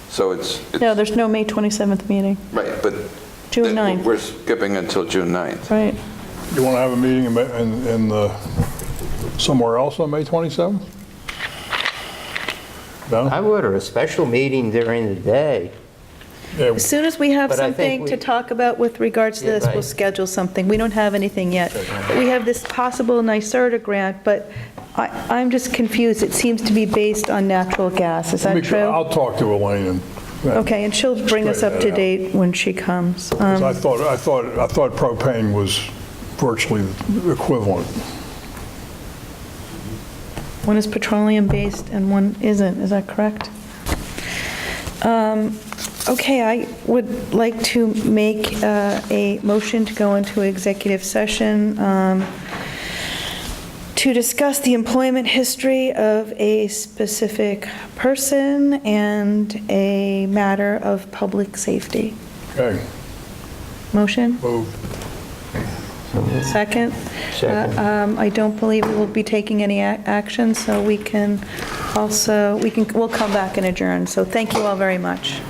So it's No, there's no May 27th meeting. right, but June 9th. we're skipping until June 9th. Right. You want to have a meeting in the, somewhere else on May 27th? No? I would, or a special meeting during the day. Yeah, As soon as we have But I think something to talk about with regards to Yeah, this, we'll right. schedule something. We don't have anything yet. But we have this possible NYSERDA grant, but I'm just confused. It seems to be based on natural gas. Is that true? I'll talk to Elaine and. Okay, and she'll bring us up to Straighten that out. date when she comes. 'Cause I thought propane was virtually equivalent. One is petroleum-based and one isn't, is that correct? Okay, I would like to make a motion to go into executive session to discuss the employment history of a specific person and a matter of public safety. Okay, Motion? move. Second? Second. I don't believe we will be taking any action, so we can also, we'll come back and adjourn. So thank you all very much.